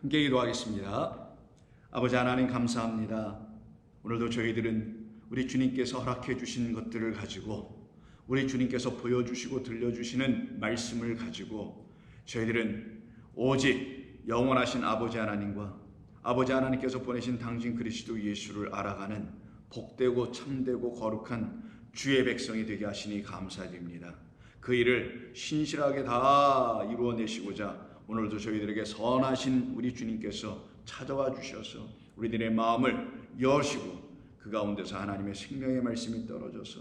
함께 기도하겠습니다. 아버지 하나님 감사합니다. 오늘도 저희들은 우리 주님께서 허락해 주신 것들을 가지고, 우리 주님께서 보여주시고 들려주시는 말씀을 가지고 저희들은 오직 영원하신 아버지 하나님과 아버지 하나님께서 보내신 당신 그리스도 예수를 알아가는 복되고 참되고 거룩한 주의 백성이 되게 하시니 감사드립니다. 그 일을 신실하게 다 이루어내시고자 오늘도 저희들에게 선하신 우리 주님께서 찾아와 주셔서 우리들의 마음을 여시고 그 가운데서 하나님의 생명의 말씀이 떨어져서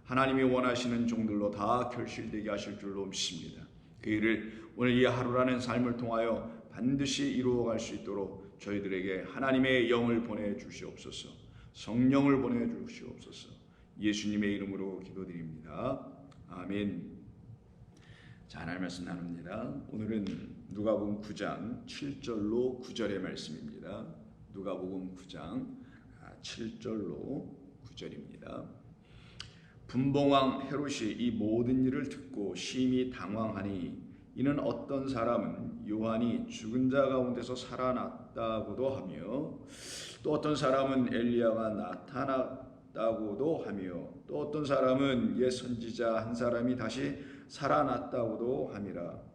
하나님이 원하시는 종들로 다 결실되게 하실 줄로 믿습니다. 그 일을 오늘 이 하루라는 삶을 통하여 반드시 이루어갈 수 있도록 저희들에게 하나님의 영을 보내주시옵소서, 성령을 보내주시옵소서. 예수님의 이름으로 기도드립니다. 아멘. 자, 하나님 말씀 나눕니다. 오늘은 누가복음 9장 7절로 9절의 말씀입니다. 누가복음 9장 7절로 9절입니다. 분봉왕 헤롯이 이 모든 일을 듣고 심히 당황하니 이는 어떤 사람은 요한이 죽은 자 가운데서 살아났다고도 하며 또 어떤 사람은 엘리야가 나타났다고도 하며 또 어떤 사람은 옛 선지자 한 사람이 다시 살아났다고도 함이라.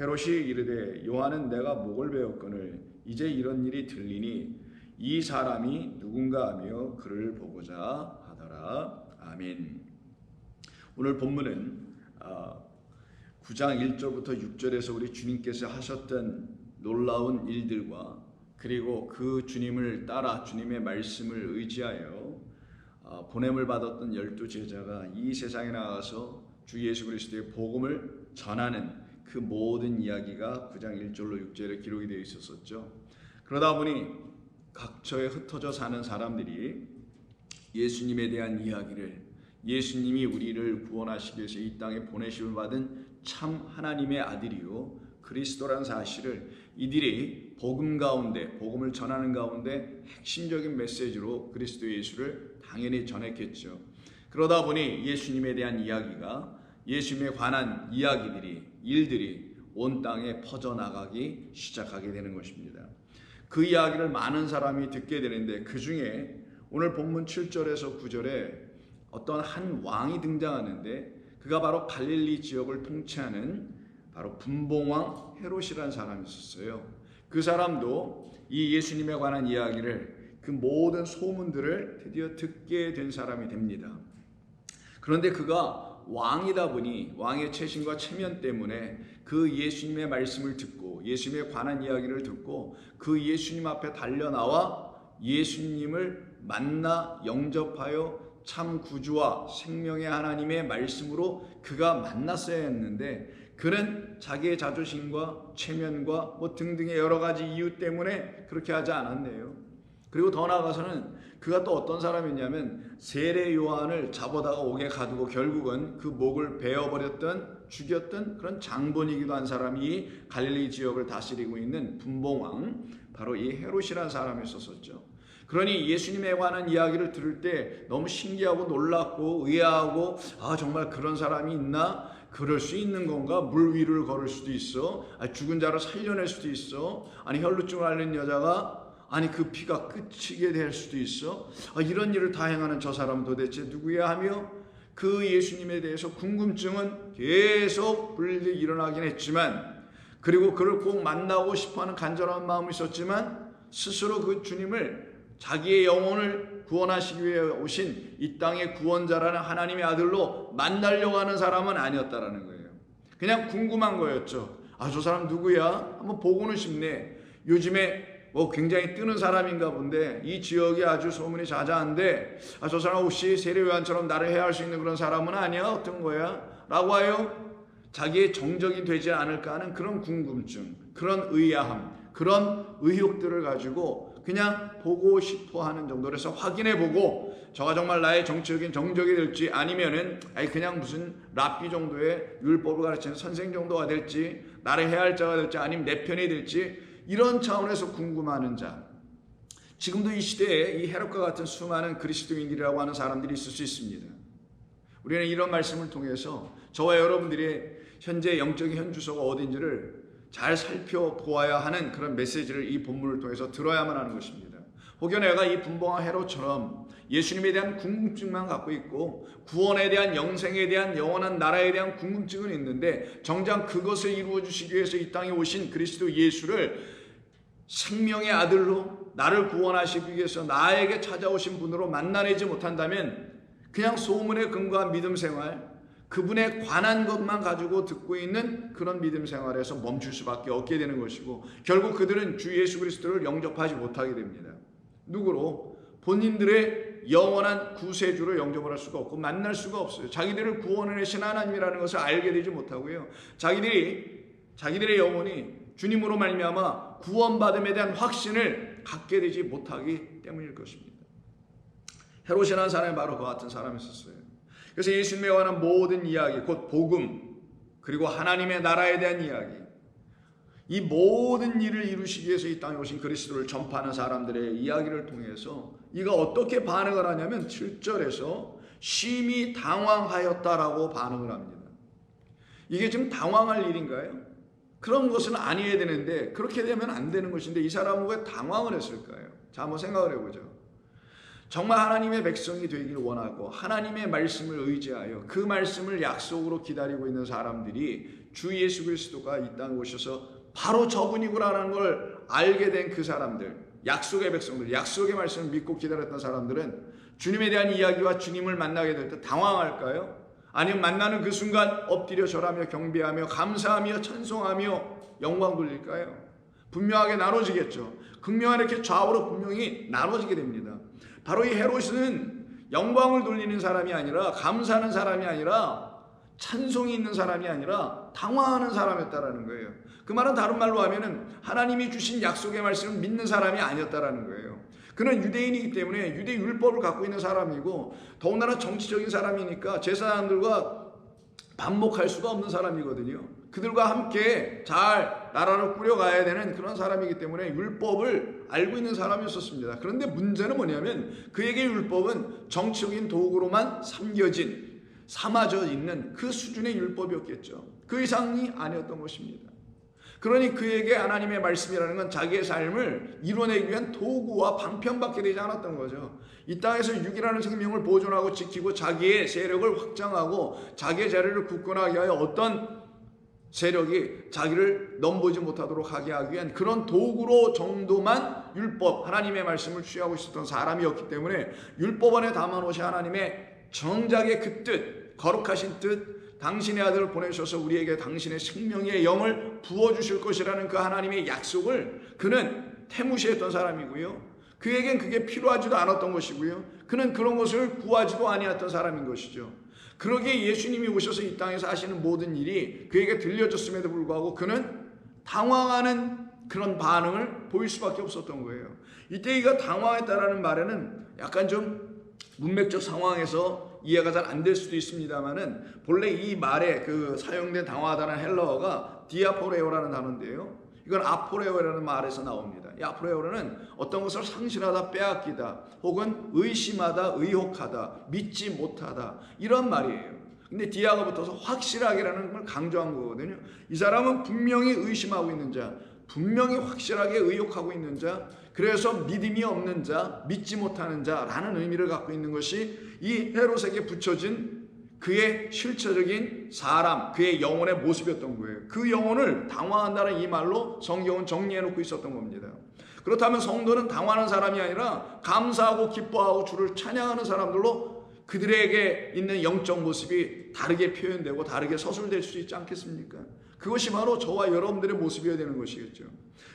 헤롯이 이르되 요한은 내가 목을 베었거늘 이제 이런 일이 들리니 이 사람이 누군가 하며 그를 보고자 하더라. 아멘. 오늘 본문은 9장 1절부터 6절에서 우리 주님께서 하셨던 놀라운 일들과 그리고 그 주님을 따라 주님의 말씀을 의지하여 보냄을 받았던 12제자가 이 세상에 나가서 주 예수 그리스도의 복음을 전하는 그 모든 이야기가 9장 1절로 6절에 기록이 되어 있었죠. 그러다 보니 각처에 흩어져 사는 사람들이 예수님에 대한 이야기를, 예수님이 우리를 구원하시기 위해서 이 땅에 보내심을 받은 참 하나님의 아들이요 그리스도란 사실을 이들이 복음 가운데, 복음을 전하는 가운데 핵심적인 메시지로 그리스도 예수를 당연히 전했겠죠. 그러다 보니 예수님에 대한 이야기가, 예수님에 관한 이야기들이, 일들이 온 땅에 퍼져나가기 시작하게 되는 것입니다. 그 이야기를 많은 사람이 듣게 되는데 그 중에 오늘 본문 7절에서 9절에 어떤 한 왕이 등장하는데 그가 바로 갈릴리 지역을 통치하는 바로 분봉왕 헤롯이라는 사람이 있었어요. 그 사람도 이 예수님에 관한 이야기를, 그 모든 소문들을 드디어 듣게 된 사람이 됩니다. 그런데 그가 왕이다 보니 왕의 체신과 체면 때문에 그 예수님의 말씀을 듣고 예수님에 관한 이야기를 듣고 그 예수님 앞에 달려나와 예수님을 만나 영접하여 참 구주와 생명의 하나님의 말씀으로 그가 만났어야 했는데 그는 자기의 자존심과 체면과 뭐 등등의 여러 가지 이유 때문에 그렇게 하지 않았네요. 그리고 더 나아가서는 그가 또 어떤 사람이냐면 세례 요한을 잡아다가 옥에 가두고 결국은 그 목을 베어버렸던, 죽였던 그런 장본이기도 한 사람이 갈릴리 지역을 다스리고 있는 분봉왕, 바로 이 헤롯이라는 사람이 있었죠. 그러니 예수님에 관한 이야기를 들을 때 너무 신기하고 놀랍고 의아하고, 아 정말 그런 사람이 있나? 그럴 수 있는 건가? 물 위를 걸을 수도 있어. 죽은 자를 살려낼 수도 있어. 아니 혈루증을 앓는 여자가 아니 그 피가 끝이게 될 수도 있어. 이런 일을 다 행하는 저 사람은 도대체 누구야 하며 그 예수님에 대해서 궁금증은 계속 불리게 일어나긴 했지만, 그리고 그를 꼭 만나고 싶어하는 간절한 마음이 있었지만 스스로 그 주님을 자기의 영혼을 구원하시기 위해 오신 이 땅의 구원자라는 하나님의 아들로 만나려고 하는 사람은 아니었다라는 거예요. 그냥 궁금한 거였죠. 저 사람 누구야? 한번 보고는 싶네. 요즘에 굉장히 뜨는 사람인가 본데 이 지역이 아주 소문이 자자한데 저 사람 혹시 세례 요한처럼 나를 해할 수 있는 그런 사람은 아니야? 어떤 거야? 라고 하여 자기의 정적이 되지 않을까 하는 그런 궁금증, 그런 의아함, 그런 의혹들을 가지고 그냥 보고 싶어 하는 정도로 해서 확인해보고 저가 정말 나의 정치적인 정적이 될지 아니면은 그냥 무슨 랍비 정도의 율법을 가르치는 선생 정도가 될지, 나를 해야 할 자가 될지 아니면 내 편이 될지, 이런 차원에서 궁금하는 자. 지금도 이 시대에 이 헤롯과 같은 수많은 그리스도인이라고 하는 사람들이 있을 수 있습니다. 우리는 이런 말씀을 통해서 저와 여러분들의 현재 영적인 현주소가 어딘지를 잘 살펴보아야 하는 그런 메시지를 이 본문을 통해서 들어야만 하는 것입니다. 혹여 내가 이 분봉왕 헤롯처럼 예수님에 대한 궁금증만 갖고 있고 구원에 대한, 영생에 대한, 영원한 나라에 대한 궁금증은 있는데 정작 그것을 이루어 주시기 위해서 이 땅에 오신 그리스도 예수를 생명의 아들로 나를 구원하시기 위해서 나에게 찾아오신 분으로 만나내지 못한다면 그냥 소문에 근거한 믿음 생활, 그분에 관한 것만 가지고 듣고 있는 그런 믿음 생활에서 멈출 수밖에 없게 되는 것이고, 결국 그들은 주 예수 그리스도를 영접하지 못하게 됩니다. 누구로? 본인들의 영원한 구세주로 영접을 할 수가 없고 만날 수가 없어요. 자기들을 구원하신 하나님이라는 것을 알게 되지 못하고요, 자기들의 영혼이 주님으로 말미암아 구원받음에 대한 확신을 갖게 되지 못하기 때문일 것입니다. 헤롯이라는 사람이 바로 그 같은 사람이었어요. 그래서 예수님에 관한 모든 이야기, 곧 복음, 그리고 하나님의 나라에 대한 이야기, 이 모든 일을 이루시기 위해서 이 땅에 오신 그리스도를 전파하는 사람들의 이야기를 통해서 이가 어떻게 반응을 하냐면 7절에서 심히 당황하였다라고 반응을 합니다. 이게 지금 당황할 일인가요? 그런 것은 아니어야 되는데 그렇게 되면 안 되는 것인데 이 사람은 왜 당황을 했을까요? 자, 한번 생각을 해보죠. 정말 하나님의 백성이 되기를 원하고 하나님의 말씀을 의지하여 그 말씀을 약속으로 기다리고 있는 사람들이 주 예수 그리스도가 이 땅에 오셔서 바로 저분이구나라는 걸 알게 된 그 사람들, 약속의 백성들, 약속의 말씀을 믿고 기다렸던 사람들은 주님에 대한 이야기와 주님을 만나게 될 때 당황할까요? 아니면 만나는 그 순간 엎드려 절하며 경배하며 감사하며 찬송하며 영광 돌릴까요? 분명하게 나눠지겠죠. 극명하게 이렇게 좌우로 분명히 나눠지게 됩니다. 바로 이 헤롯은 영광을 돌리는 사람이 아니라, 감사하는 사람이 아니라, 찬송이 있는 사람이 아니라 당황하는 사람이었다라는 거예요. 그 말은 다른 말로 하면은 하나님이 주신 약속의 말씀을 믿는 사람이 아니었다라는 거예요. 그는 유대인이기 때문에 유대 율법을 갖고 있는 사람이고 더군다나 정치적인 사람이니까 제사장들과 반목할 수가 없는 사람이거든요. 그들과 함께 잘 나라를 꾸려가야 되는 그런 사람이기 때문에 율법을 알고 있는 사람이었습니다. 그런데 문제는 뭐냐면 그에게 율법은 정치적인 도구로만 삼아져 있는 그 수준의 율법이었겠죠. 그 이상이 아니었던 것입니다. 그러니 그에게 하나님의 말씀이라는 건 자기의 삶을 이뤄내기 위한 도구와 방편밖에 되지 않았던 거죠. 이 땅에서 육이라는 생명을 보존하고 지키고 자기의 세력을 확장하고 자기의 자리를 굳건하게 하여 어떤 세력이 자기를 넘보지 못하도록 하게 하기 위한 그런 도구로 정도만 율법, 하나님의 말씀을 취하고 있었던 사람이었기 때문에 율법 안에 담아놓으신 하나님의 정작의 그 뜻, 거룩하신 뜻, 당신의 아들을 보내셔서 우리에게 당신의 생명의 영을 부어주실 것이라는 그 하나님의 약속을 그는 태무시했던 사람이고요. 그에겐 그게 필요하지도 않았던 것이고요. 그는 그런 것을 구하지도 아니했던 사람인 것이죠. 그러기에 예수님이 오셔서 이 땅에서 하시는 모든 일이 그에게 들려졌음에도 불구하고 그는 당황하는 그런 반응을 보일 수밖에 없었던 거예요. 이때 이가 당황했다라는 말에는 약간 좀 문맥적 상황에서 이해가 잘 안 될 수도 있습니다만은 본래 이 말에 그 사용된 당황하다는 헬라어가 디아포레오라는 단어인데요. 이건 아포레오라는 말에서 나옵니다. 이 아포레오는 어떤 것을 상실하다, 빼앗기다, 혹은 의심하다, 의혹하다, 믿지 못하다 이런 말이에요. 근데 디아가 붙어서 확실하게라는 걸 강조한 거거든요. 이 사람은 분명히 의심하고 있는 자, 분명히 확실하게 의혹하고 있는 자, 그래서 믿음이 없는 자, 믿지 못하는 자라는 의미를 갖고 있는 것이 이 헤롯에게 붙여진 그의 실체적인 사람, 그의 영혼의 모습이었던 거예요. 그 영혼을 당황한다는 이 말로 성경은 정리해놓고 있었던 겁니다. 그렇다면 성도는 당황하는 사람이 아니라 감사하고 기뻐하고 주를 찬양하는 사람들로 그들에게 있는 영적 모습이 다르게 표현되고 다르게 서술될 수 있지 않겠습니까? 그것이 바로 저와 여러분들의 모습이어야 되는 것이겠죠.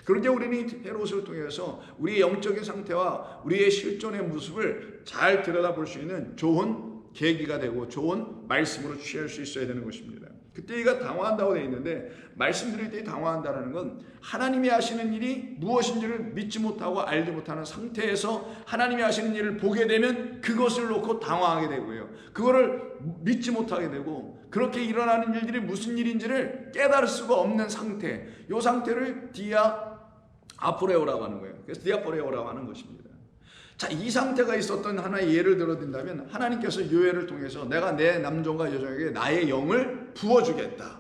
그런데 우리는 헤롯을 통해서 우리의 영적인 상태와 우리의 실존의 모습을 잘 들여다볼 수 있는 좋은 계기가 되고 좋은 말씀으로 취할 수 있어야 되는 것입니다. 그때 이가 당황한다고 되어 있는데 말씀 드릴 때 당황한다는 건 하나님이 하시는 일이 무엇인지를 믿지 못하고 알지 못하는 상태에서 하나님이 하시는 일을 보게 되면 그것을 놓고 당황하게 되고요. 그거를 믿지 못하게 되고 그렇게 일어나는 일들이 무슨 일인지를 깨달을 수가 없는 상태, 이 상태를 디아포레오라고 하는 거예요. 그래서 디아포레오라고 하는 것입니다. 자, 이 상태가 있었던 하나의 예를 들어든다면 하나님께서 요엘을 통해서 내가 내 남종과 여종에게 나의 영을 부어주겠다.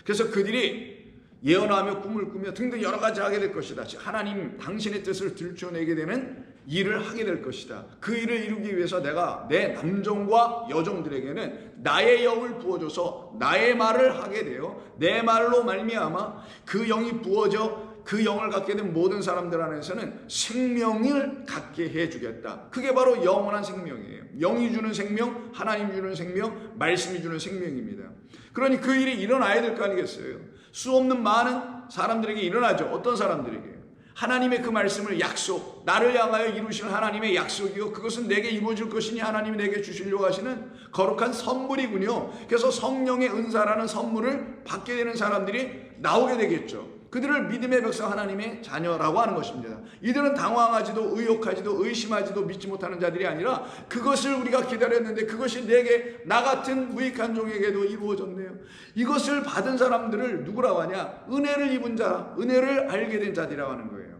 그래서 그들이 예언하며 꿈을 꾸며 등등 여러 가지 하게 될 것이다. 하나님 당신의 뜻을 들춰내게 되는 일을 하게 될 것이다. 그 일을 이루기 위해서 내가 내 남종과 여종들에게는 나의 영을 부어줘서 나의 말을 하게 되어 내 말로 말미암아 그 영이 부어져 그 영을 갖게 된 모든 사람들 안에서는 생명을 갖게 해주겠다. 그게 바로 영원한 생명이에요. 영이 주는 생명, 하나님 주는 생명, 말씀이 주는 생명입니다. 그러니 그 일이 일어나야 될 거 아니겠어요? 수없는 많은 사람들에게 일어나죠. 어떤 사람들에게? 하나님의 그 말씀을 약속, 나를 향하여 이루실 하나님의 약속이요, 그것은 내게 이루어질 것이니 하나님이 내게 주시려고 하시는 거룩한 선물이군요. 그래서 성령의 은사라는 선물을 받게 되는 사람들이 나오게 되겠죠. 그들을 믿음의 백성 하나님의 자녀라고 하는 것입니다. 이들은 당황하지도 의혹하지도 의심하지도 믿지 못하는 자들이 아니라 그것을 우리가 기다렸는데 그것이 내게 나 같은 무익한 종에게도 이루어졌네요. 이것을 받은 사람들을 누구라고 하냐? 은혜를 입은 자, 은혜를 알게 된 자들이라고 하는 거예요.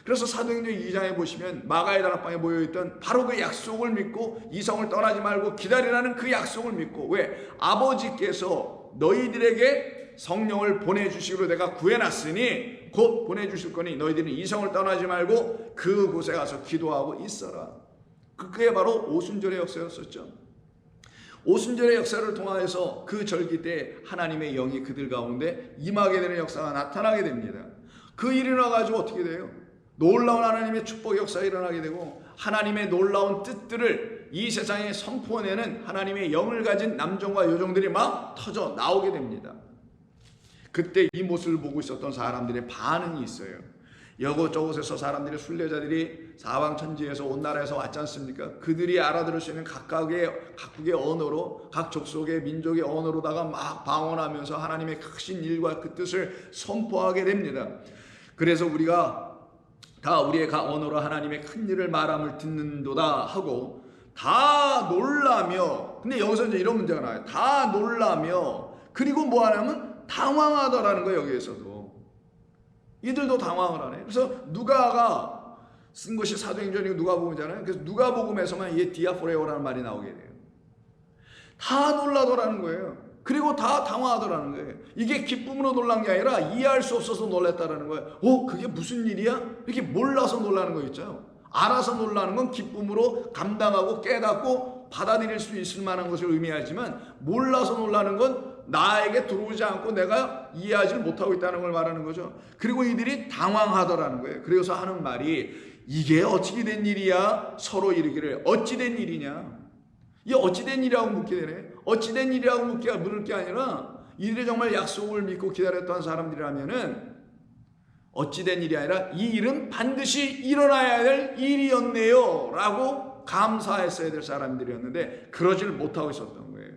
그래서 사도행전 2장에 보시면 마가의 다락방에 모여있던 바로 그 약속을 믿고 이성을 떠나지 말고 기다리라는 그 약속을 믿고, 왜? 아버지께서 너희들에게 성령을 보내주시기로 내가 구해놨으니 곧 보내주실 거니 너희들은 이성을 떠나지 말고 그곳에 가서 기도하고 있어라. 그게 바로 오순절의 역사였었죠. 오순절의 역사를 통하여서 그 절기 때 하나님의 영이 그들 가운데 임하게 되는 역사가 나타나게 됩니다. 그 일이 일어나가지고 어떻게 돼요? 놀라운 하나님의 축복 역사가 일어나게 되고 하나님의 놀라운 뜻들을 이 세상에 선포해내는 하나님의 영을 가진 남종과 여종들이 막 터져 나오게 됩니다. 그때 이 모습을 보고 있었던 사람들의 반응이 있어요. 여곳저곳에서 사람들이 순례자들이 사방천지에서 온 나라에서 왔지 않습니까? 그들이 알아들을 수 있는 각국의 언어로, 각 족속의 민족의 언어로다가 막 방언하면서 하나님의 크신 일과 그 뜻을 선포하게 됩니다. 그래서 우리가 다 우리의 각 언어로 하나님의 큰 일을 말함을 듣는도다 하고 다 놀라며, 근데 여기서 이제 이런 문제가 나와요. 다 놀라며, 그리고 뭐 하냐면 당황하더라는 거예요. 여기에서도 이들도 당황을 하네. 그래서 누가가 쓴 것이 사도행전이고 누가복음이잖아요. 그래서 누가복음에서만 이 디아포레오라는 말이 나오게 돼요. 다 놀라더라는 거예요. 그리고 다 당황하더라는 거예요. 이게 기쁨으로 놀란 게 아니라 이해할 수 없어서 놀랐다라는 거예요. 그게 무슨 일이야? 이렇게 몰라서 놀라는 거 있죠. 알아서 놀라는 건 기쁨으로 감당하고 깨닫고 받아들일 수 있을 만한 것을 의미하지만, 몰라서 놀라는 건 나에게 들어오지 않고 내가 이해하지 못하고 있다는 걸 말하는 거죠. 그리고 이들이 당황하더라는 거예요. 그래서 하는 말이 이게 어찌 된 일이야? 서로 이르기를 어찌 된 일이냐? 이게 어찌 된 일이라고 묻게 되네. 어찌 된 일이라고 물을 게 아니라 이들이 정말 약속을 믿고 기다렸던 사람들이라면은 어찌 된 일이 아니라 이 일은 반드시 일어나야 될 일이었네요 라고 감사했어야 될 사람들이었는데 그러질 못하고 있었던 거예요.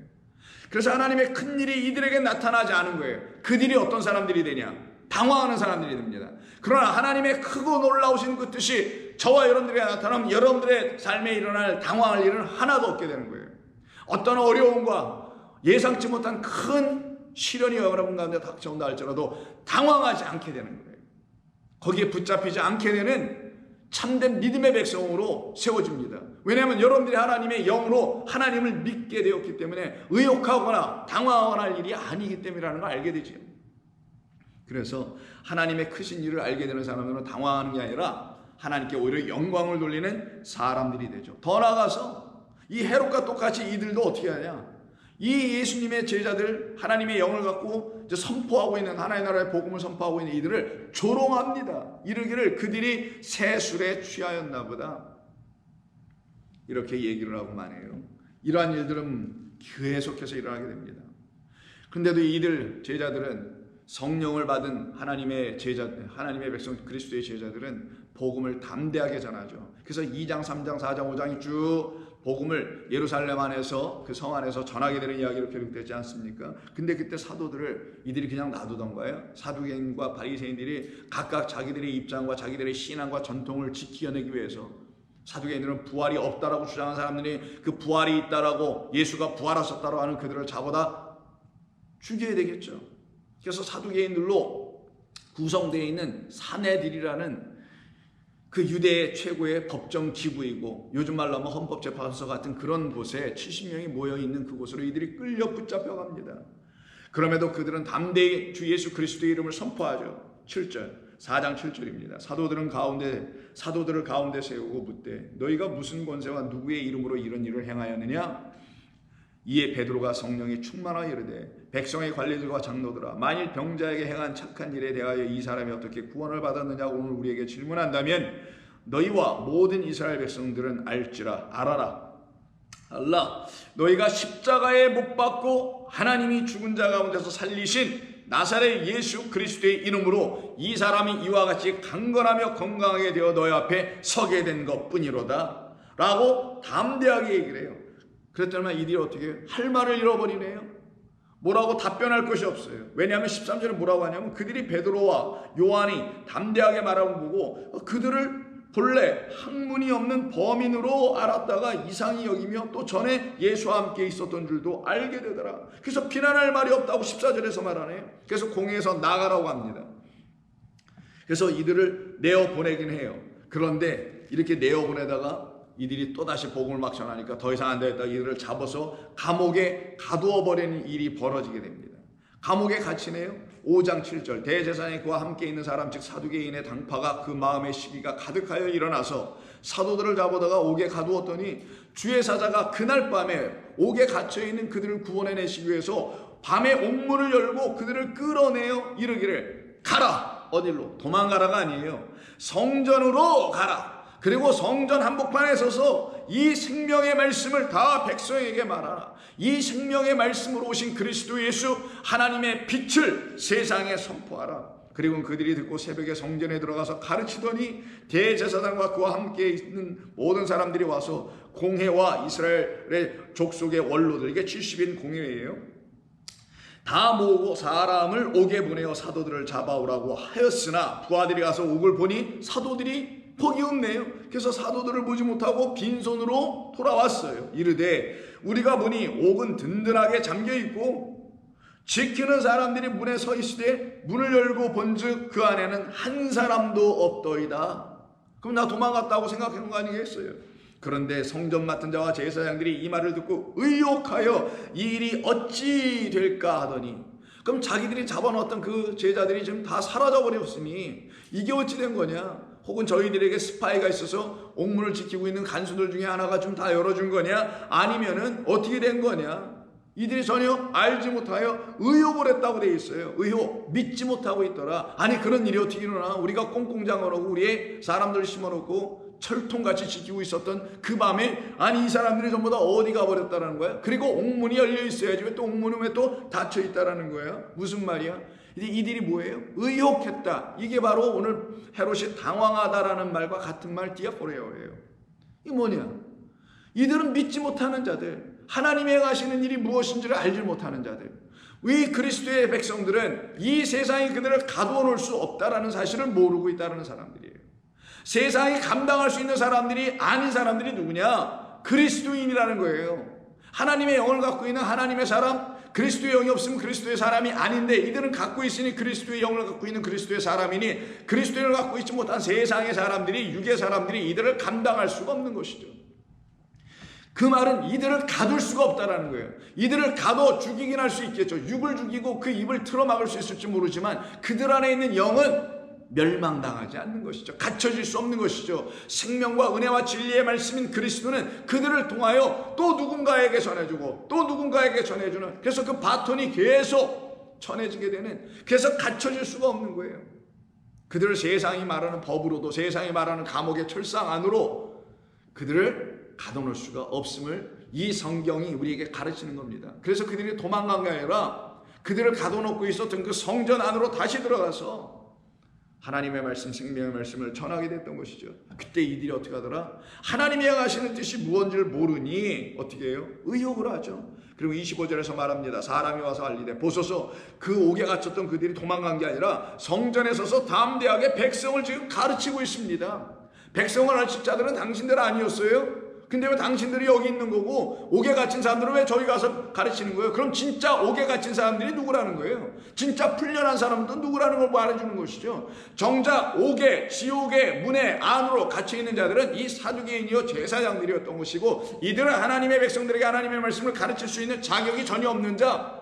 그래서 하나님의 큰 일이 이들에게 나타나지 않은 거예요. 그들이 어떤 사람들이 되냐? 당황하는 사람들이 됩니다. 그러나 하나님의 크고 놀라우신 그 뜻이 저와 여러분들에게 나타나면 여러분들의 삶에 일어날 당황할 일은 하나도 없게 되는 거예요. 어떤 어려움과 예상치 못한 큰 시련이 여러분 가운데 닥쳐온다 할지라도 당황하지 않게 되는 거예요. 거기에 붙잡히지 않게 되는 참된 믿음의 백성으로 세워집니다. 왜냐하면 여러분들이 하나님의 영으로 하나님을 믿게 되었기 때문에 의혹하거나 당황하거나 할 일이 아니기 때문이라는 걸 알게 되죠. 그래서 하나님의 크신 일을 알게 되는 사람들은 당황하는 게 아니라 하나님께 오히려 영광을 돌리는 사람들이 되죠. 더 나아가서 이 헤롯과 똑같이 이들도 어떻게 하냐? 이 예수님의 제자들, 하나님의 영을 갖고 이제 선포하고 있는, 하나의 나라의 복음을 선포하고 있는 이들을 조롱합니다. 이르기를 그들이 새 술에 취하였나 보다. 이렇게 얘기를 하고만 해요. 이러한 일들은 계속해서 일어나게 됩니다. 그런데도 이들 제자들은, 성령을 받은 하나님의 제자들, 하나님의 백성 그리스도의 제자들은 복음을 담대하게 전하죠. 그래서 2장, 3장, 4장, 5장이 쭉 복음을 예루살렘 안에서 그 성 안에서 전하게 되는 이야기로 기록되지 않습니까? 근데 그때 사도들을 이들이 그냥 놔두던 거예요. 사두개인과 바리새인들이 각각 자기들의 입장과 자기들의 신앙과 전통을 지켜내기 위해서, 사두개인들은 부활이 없다라고 주장한 사람들이 그 부활이 있다라고, 예수가 부활하셨다라고 하는 그들을 잡아다 죽여야 되겠죠. 그래서 사두개인들로 구성되어 있는 사내들이라는 그 유대의 최고의 법정 기구이고, 요즘 말로 하면 헌법재판소 같은 그런 곳에 70명이 모여있는 그곳으로 이들이 끌려 붙잡혀 갑니다. 그럼에도 그들은 담대히 주 예수 그리스도의 이름을 선포하죠. 7절, 4장 7절입니다. 사도들을 가운데 세우고 묻되 너희가 무슨 권세와 누구의 이름으로 이런 일을 행하였느냐? 이에 베드로가 성령이 충만하여 이르되 백성의 관리들과 장로들아, 만일 병자에게 행한 착한 일에 대하여 이 사람이 어떻게 구원을 받았느냐고 오늘 우리에게 질문한다면 너희와 모든 이스라엘 백성들은 알라. 너희가 십자가에 못 박고 하나님이 죽은 자 가운데서 살리신 나사렛 예수 그리스도의 이름으로 이 사람이 이와 같이 강건하며 건강하게 되어 너희 앞에 서게 된 것뿐이로다 라고 담대하게 얘기를 해요. 그랬더니 이들이 어떻게 할 말을 잃어버리네요. 뭐라고 답변할 것이 없어요. 왜냐하면 13절에 뭐라고 하냐면 그들이 베드로와 요한이 담대하게 말하는 보고 그들을 본래 학문이 없는 범인으로 알았다가 이상히 여기며 또 전에 예수와 함께 있었던 줄도 알게 되더라. 그래서 비난할 말이 없다고 14절에서 말하네요. 그래서 공회에서 나가라고 합니다. 그래서 이들을 내어보내긴 해요. 그런데 이렇게 내어보내다가 이들이 또다시 복음을 막 전하니까 더 이상 안 되겠다. 이들을 잡아서 감옥에 가두어 버리는 일이 벌어지게 됩니다. 감옥에 갇히네요. 5장 7절 대제사장이 그와 함께 있는 사람 즉 사두개인의 당파가 그 마음의 시기가 가득하여 일어나서 사도들을 잡아다가 옥에 가두었더니 주의 사자가 그날 밤에 옥에 갇혀있는 그들을 구원해내시기 위해서 밤에 옥문을 열고 그들을 끌어내어 이르기를 가라. 어디로? 도망가라가 아니에요. 성전으로 가라. 그리고 성전 한복판에 서서 이 생명의 말씀을 다 백성에게 말하라. 이 생명의 말씀으로 오신 그리스도 예수 하나님의 빛을 세상에 선포하라. 그리고 그들이 듣고 새벽에 성전에 들어가서 가르치더니 대제사장과 그와 함께 있는 모든 사람들이 와서 공회와 이스라엘의 족속의 원로들, 이게 70인 공회예요. 다 모으고 사람을 옥에 보내어 사도들을 잡아오라고 하였으나 부하들이 가서 옥을 보니 사도들이 폭이 없네요. 그래서 사도들을 보지 못하고 빈손으로 돌아왔어요. 이르되 우리가 보니 옥은 든든하게 잠겨있고 지키는 사람들이 문에 서 있으되 문을 열고 본즉 그 안에는 한 사람도 없더이다. 그럼 나 도망갔다고 생각한 거 아니겠어요? 그런데 성전 맡은 자와 제사장들이 이 말을 듣고 의혹하여 이 일이 어찌 될까 하더니, 그럼 자기들이 잡아놓았던 그 제자들이 지금 다 사라져버렸으니 이게 어찌 된 거냐? 혹은 저희들에게 스파이가 있어서 옥문을 지키고 있는 간수들 중에 하나가 좀 다 열어준 거냐? 아니면은 어떻게 된 거냐? 이들이 전혀 알지 못하여 의혹을 했다고 되어 있어요. 의혹, 믿지 못하고 있더라. 아니 그런 일이 어떻게 일어나? 우리가 꽁꽁장어라고 우리의 사람들을 심어놓고 철통같이 지키고 있었던 그 밤에 아니 이 사람들이 전부 다 어디 가버렸다는 거야? 그리고 옥문이 열려 있어야지 왜 또 옥문은 왜 또 닫혀 있다라는 거야? 무슨 말이야? 이들이 뭐예요? 의혹했다. 이게 바로 오늘 헤롯이 당황하다라는 말과 같은 말 디아포레오예요. 이게 뭐냐? 이들은 믿지 못하는 자들, 하나님의 행하시는 일이 무엇인지를 알지 못하는 자들, 이 그리스도의 백성들은 이 세상이 그들을 가두어 놓을 수 없다라는 사실을 모르고 있다는 사람들이에요. 세상이 감당할 수 있는 사람들이 아닌 사람들이 누구냐? 그리스도인이라는 거예요. 하나님의 영을 갖고 있는 하나님의 사람, 그리스도의 영이 없으면 그리스도의 사람이 아닌데 이들은 갖고 있으니 그리스도의 영을 갖고 있는 그리스도의 사람이니 그리스도의 영을 갖고 있지 못한 세상의 사람들이, 육의 사람들이 이들을 감당할 수가 없는 것이죠. 그 말은 이들을 가둘 수가 없다라는 거예요. 이들을 가둬 죽이긴 할 수 있겠죠. 육을 죽이고 그 입을 틀어막을 수 있을지 모르지만 그들 안에 있는 영은 멸망당하지 않는 것이죠. 갇혀질 수 없는 것이죠. 생명과 은혜와 진리의 말씀인 그리스도는 그들을 통하여 또 누군가에게 전해주고 또 누군가에게 전해주는, 그래서 그 바톤이 계속 전해지게 되는, 그래서 갇혀질 수가 없는 거예요. 그들을 세상이 말하는 법으로도 세상이 말하는 감옥의 철상 안으로 그들을 가둬놓을 수가 없음을 이 성경이 우리에게 가르치는 겁니다. 그래서 그들이 도망간 게 아니라 그들을 가둬놓고 있었던 그 성전 안으로 다시 들어가서 하나님의 말씀, 생명의 말씀을 전하게 됐던 것이죠. 그때 이들이 어떻게 하더라? 하나님이 행하시는 뜻이 무엇인지를 모르니 어떻게 해요? 의혹을 하죠. 그리고 25절에서 말합니다. 사람이 와서 알리되 보소서 그 옥에 갇혔던 그들이 도망간 게 아니라 성전에 서서 담대하게 백성을 지금 가르치고 있습니다. 백성을 가르칠 자들은 당신들 아니었어요? 근데 왜 당신들이 여기 있는 거고 옥에 갇힌 사람들은 왜 저기 가서 가르치는 거예요? 그럼 진짜 옥에 갇힌 사람들이 누구라는 거예요? 진짜 풀려난 사람들은 누구라는 걸 말해주는 것이죠. 정작 옥에, 지옥의 문의 안으로 갇혀있는 자들은 이 사두개인이요 제사장들이었던 것이고 이들은 하나님의 백성들에게 하나님의 말씀을 가르칠 수 있는 자격이 전혀 없는 자,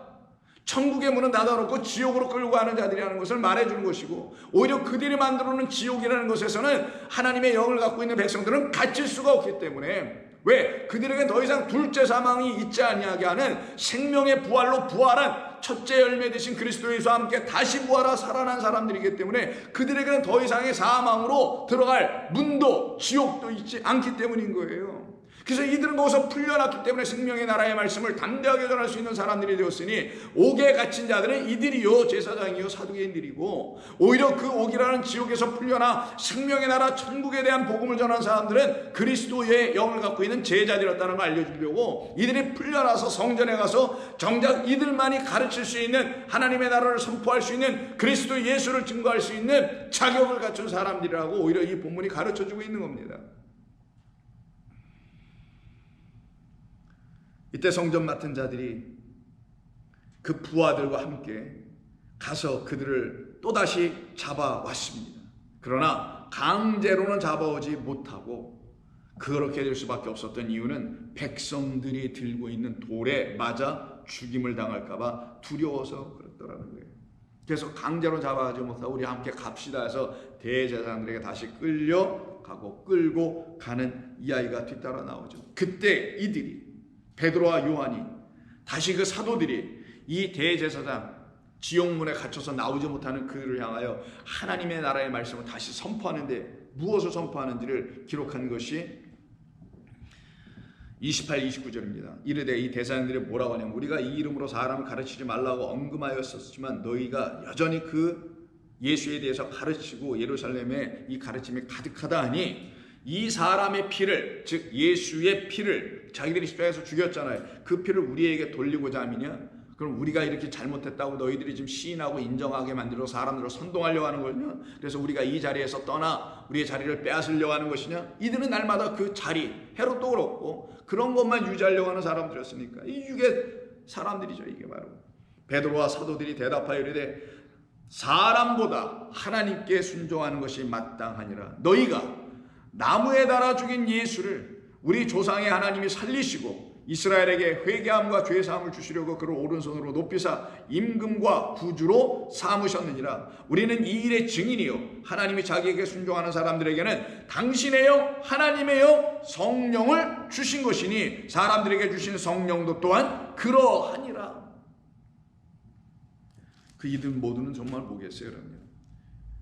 천국의 문은 닫아놓고 지옥으로 끌고 가는 자들이라는 것을 말해주는 것이고, 오히려 그들이 만들어놓은 지옥이라는 것에서는 하나님의 영을 갖고 있는 백성들은 갇힐 수가 없기 때문에, 왜? 그들에게 더 이상 둘째 사망이 있지 아니하게 하는 생명의 부활로 부활한 첫째 열매 되신 그리스도 예수와 함께 다시 부활하 살아난 사람들이기 때문에 그들에게는 더 이상의 사망으로 들어갈 문도 지옥도 있지 않기 때문인 거예요. 그래서 이들은 거기서 풀려났기 때문에 생명의 나라의 말씀을 담대하게 전할 수 있는 사람들이 되었으니, 옥에 갇힌 자들은 이들이요 제사장이요 사두개인들이고, 오히려 그 옥이라는 지옥에서 풀려나 생명의 나라 천국에 대한 복음을 전한 사람들은 그리스도의 영을 갖고 있는 제자들이었다는 걸 알려주려고 이들이 풀려나서 성전에 가서 정작 이들만이 가르칠 수 있는 하나님의 나라를 선포할 수 있는 그리스도 예수를 증거할 수 있는 자격을 갖춘 사람들이라고 오히려 이 본문이 가르쳐주고 있는 겁니다. 이때 성전 맡은 자들이 그 부하들과 함께 가서 그들을 또다시 잡아왔습니다. 그러나 강제로는 잡아오지 못하고, 그렇게 될 수밖에 없었던 이유는 백성들이 들고 있는 돌에 맞아 죽임을 당할까봐 두려워서 그렇더라는 거예요. 그래서 강제로 잡아가지 못하고 우리 함께 갑시다 해서 대제사장들에게 다시 끌고 가는 이야기가 뒤따라 나오죠. 그때 이들이, 베드로와 요한이, 다시 그 사도들이 이 대제사장 지옥문에 갇혀서 나오지 못하는 그들을 향하여 하나님의 나라의 말씀을 다시 선포하는데, 무엇을 선포하는지를 기록한 것이 28, 29절입니다. 이르되, 이 대사장들이 뭐라고 하냐면, 우리가 이 이름으로 사람을 가르치지 말라고 언금하였었지만 너희가 여전히 그 예수에 대해서 가르치고 예루살렘에 이 가르침이 가득하다 하니, 이 사람의 피를, 즉 예수의 피를 자기들이 십자가에서 죽였잖아요. 그 피를 우리에게 돌리고자 하느냐? 그럼 우리가 이렇게 잘못했다고 너희들이 지금 시인하고 인정하게 만들어 사람들을 선동하려고 하는 거냐? 그래서 우리가 이 자리에서 떠나 우리의 자리를 빼앗으려고 하는 것이냐? 이들은 날마다 그 자리, 헤롯도 그렇고 그런 것만 유지하려고 하는 사람들이었으니까 이 유괴 사람들이죠. 이게 바로 베드로와 사도들이 대답하여 이르되, 사람보다 하나님께 순종하는 것이 마땅하니라. 너희가 나무에 달아 죽인 예수를 우리 조상의 하나님이 살리시고 이스라엘에게 회개함과 죄사함을 주시려고 그를 오른손으로 높이사 임금과 구주로 삼으셨느니라. 우리는 이 일의 증인이요 하나님이 자기에게 순종하는 사람들에게는 당신의 영, 하나님의 영, 성령을 주신 것이니 사람들에게 주신 성령도 또한 그러하니라. 그 이들 모두는 정말 뭐겠어요? 여러분,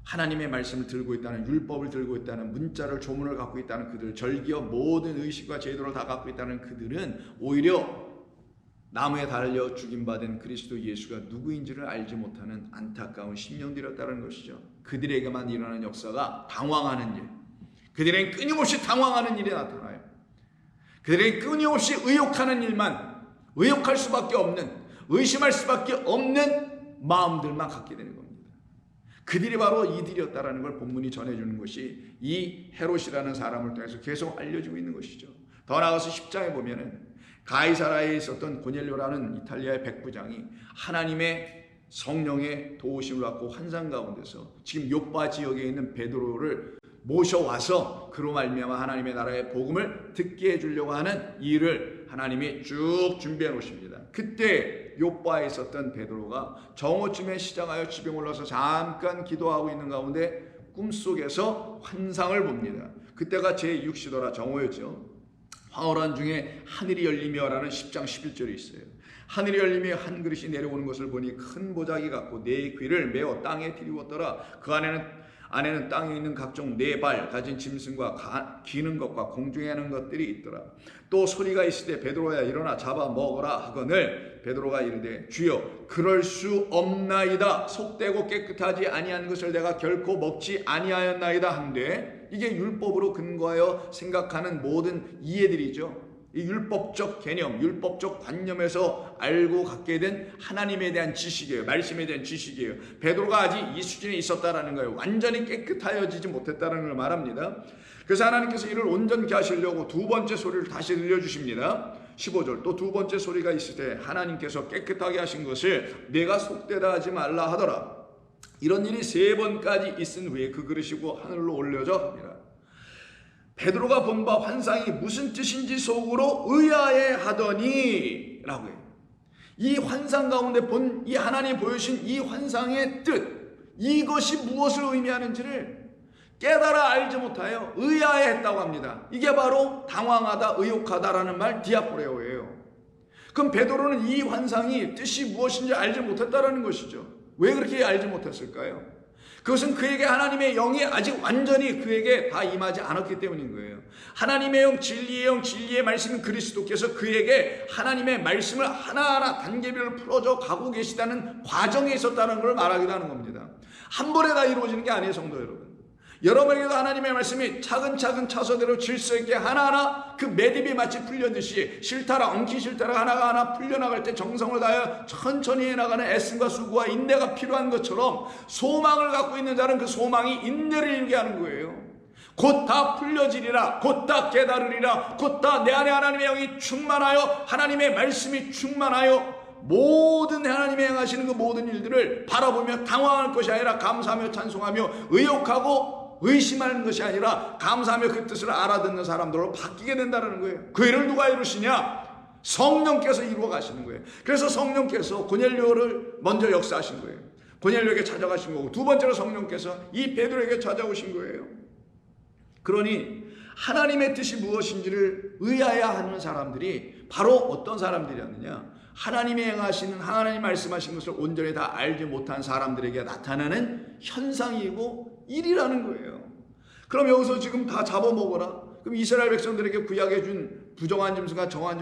하나님의 말씀을 들고 있다는, 율법을 들고 있다는, 문자를, 조문을 갖고 있다는 그들, 절기와 모든 의식과 제도를 다 갖고 있다는 그들은 오히려 나무에 달려 죽임받은 그리스도 예수가 누구인지를 알지 못하는 안타까운 심령들이었다는 것이죠. 그들에게만 일어나는 역사가 당황하는 일, 그들에게 끊임없이 당황하는 일이 나타나요. 그들에게 끊임없이 의욕하는 일만, 의욕할 수밖에 없는, 의심할 수밖에 없는 마음들만 갖게 되는 겁니다. 그들이 바로 이들이었다라는 걸 본문이 전해주는 것이 이 헤롯이라는 사람을 통해서 계속 알려주고 있는 것이죠. 더 나아가서 10장에 보면은 가이사라에 있었던 고넬료라는 이탈리아의 백부장이 하나님의 성령의 도우심을 받고 환상 가운데서 지금 요빠 지역에 있는 베드로를 모셔와서 그로 말미암아 하나님의 나라의 복음을 듣게 해주려고 하는 일을 하나님이 쭉 준비해 놓으십니다. 그때 요빠에 있었던 베드로가 정오쯤에 시장하여 집에 올라서 잠깐 기도하고 있는 가운데 꿈속에서 환상을 봅니다. 그때가 제6시더라 정오였죠. 황홀한 중에 하늘이 열리며라는 10장 11절이 있어요. 하늘이 열리며 한 그릇이 내려오는 것을 보니 큰 보자기 같고 네 귀를 메어 땅에 들이웠더라. 그 안에는 땅에 있는 각종 네 발 가진 짐승과 기는 것과 공중에 하는 것들이 있더라. 또 소리가 있으되 베드로야 일어나 잡아 먹어라 하거늘 베드로가 이르되 주여 그럴 수 없나이다. 속되고 깨끗하지 아니한 것을 내가 결코 먹지 아니하였나이다 한데, 이게 율법으로 근거하여 생각하는 모든 이해들이죠. 이 율법적 개념, 율법적 관념에서 알고 갖게 된 하나님에 대한 지식이에요. 말씀에 대한 지식이에요. 베드로가 아직 이 수준에 있었다라는 거예요. 완전히 깨끗하여지지 못했다는 걸 말합니다. 그래서 하나님께서 이를 온전케 하시려고 두 번째 소리를 다시 들려주십니다. 15절 또 두 번째 소리가 있을 때 하나님께서 깨끗하게 하신 것을 내가 속되다 하지 말라 하더라. 이런 일이 세 번까지 있은 후에 그 그릇이 하늘로 올려져 갑니다. 베드로가 본 바 환상이 무슨 뜻인지 속으로 의아해 하더니 라고 해요. 이 환상 가운데 본 이 하나님이 보여주신 이 환상의 뜻, 이것이 무엇을 의미하는지를 깨달아 알지 못하여 의아해했다고 합니다. 이게 바로 당황하다, 의혹하다라는 말 디아포레오예요. 그럼 베드로는 이 환상이 뜻이 무엇인지 알지 못했다라는 것이죠. 왜 그렇게 알지 못했을까요? 그것은 그에게 하나님의 영이 아직 완전히 그에게 다 임하지 않았기 때문인 거예요. 하나님의 영, 진리의 말씀인 그리스도께서 그에게 하나님의 말씀을 하나하나 단계별로 풀어져 가고 계시다는 과정에 있었다는 걸 말하기도 하는 겁니다. 한 번에 다 이루어지는 게 아니에요, 성도 여러분. 여러분에게도 하나님의 말씀이 차근차근 차서대로 질서 있게 하나하나 그 매듭이 마치 풀려듯이 싫다라 엉키 싫다라 하나가 풀려나갈 때 정성을 다하여 천천히 해나가는 애씀과 수고와 인내가 필요한 것처럼 소망을 갖고 있는 자는 그 소망이 인내를 이루게 하는 거예요. 곧 다 풀려지리라, 곧 다 깨달으리라, 곧 다 내 안에 하나님의 영이 충만하여 하나님의 말씀이 충만하여 모든 하나님이 행하시는 그 모든 일들을 바라보며 당황할 것이 아니라 감사하며 찬송하며 의혹하고 의심하는 것이 아니라 감사하며 그 뜻을 알아듣는 사람들로 바뀌게 된다는 거예요. 그 일을 누가 이루시냐? 성령께서 이루어 가시는 거예요. 그래서 성령께서 고넬료를 먼저 역사하신 거예요. 고넬료에게 찾아가신 거고, 두 번째로 성령께서 이 베드로에게 찾아오신 거예요. 그러니 하나님의 뜻이 무엇인지를 의아해하는 사람들이 바로 어떤 사람들이었느냐? 하나님이 행하시는, 하나님 말씀하신 것을 온전히 다 알지 못한 사람들에게 나타나는 현상이고 일이라는 거예요. 그럼 여기서 지금 다 잡아먹어라. 그럼 이스라엘 백성들에게 구약해 준 부정한 짐승과 정한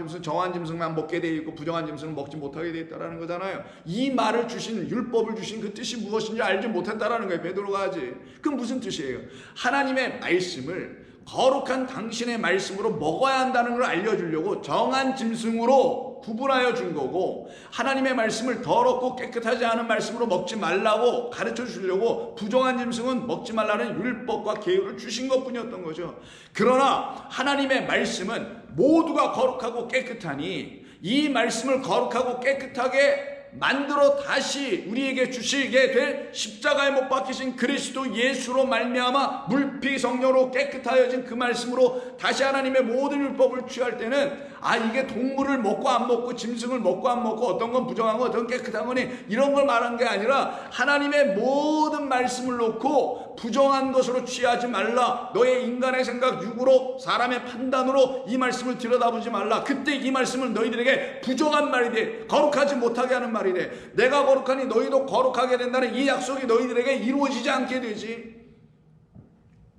짐승만 먹게 돼 있고 부정한 짐승은 먹지 못하게 돼 있다라는 거잖아요. 이 말을 주신, 율법을 주신 그 뜻이 무엇인지 알지 못했다라는 거예요. 베드로가 하지. 그럼 무슨 뜻이에요? 하나님의 말씀을 거룩한 당신의 말씀으로 먹어야 한다는 걸 알려주려고 정한 짐승으로 구분하여 준 거고, 하나님의 말씀을 더럽고 깨끗하지 않은 말씀으로 먹지 말라고 가르쳐 주려고 부정한 짐승은 먹지 말라는 율법과 계율을 주신 것뿐이었던 거죠. 그러나 하나님의 말씀은 모두가 거룩하고 깨끗하니 이 말씀을 거룩하고 깨끗하게 만들어 다시 우리에게 주시게 될 십자가에 못 박히신 그리스도 예수로 말미암아 물피 성령으로 깨끗하여진 그 말씀으로 다시 하나님의 모든 율법을 취할 때는, 아, 이게 동물을 먹고 안 먹고 짐승을 먹고 안 먹고 어떤 건 부정한 거 어떤 건 깨끗한 거니 이런 걸 말한 게 아니라 하나님의 모든 말씀을 놓고 부정한 것으로 취하지 말라. 너의 인간의 생각, 육으로 사람의 판단으로 이 말씀을 들여다보지 말라. 그때 이 말씀은 너희들에게 부정한 말이 돼, 거룩하지 못하게 하는 말이 돼. 내가 거룩하니 너희도 거룩하게 된다는 이 약속이 너희들에게 이루어지지 않게 되지.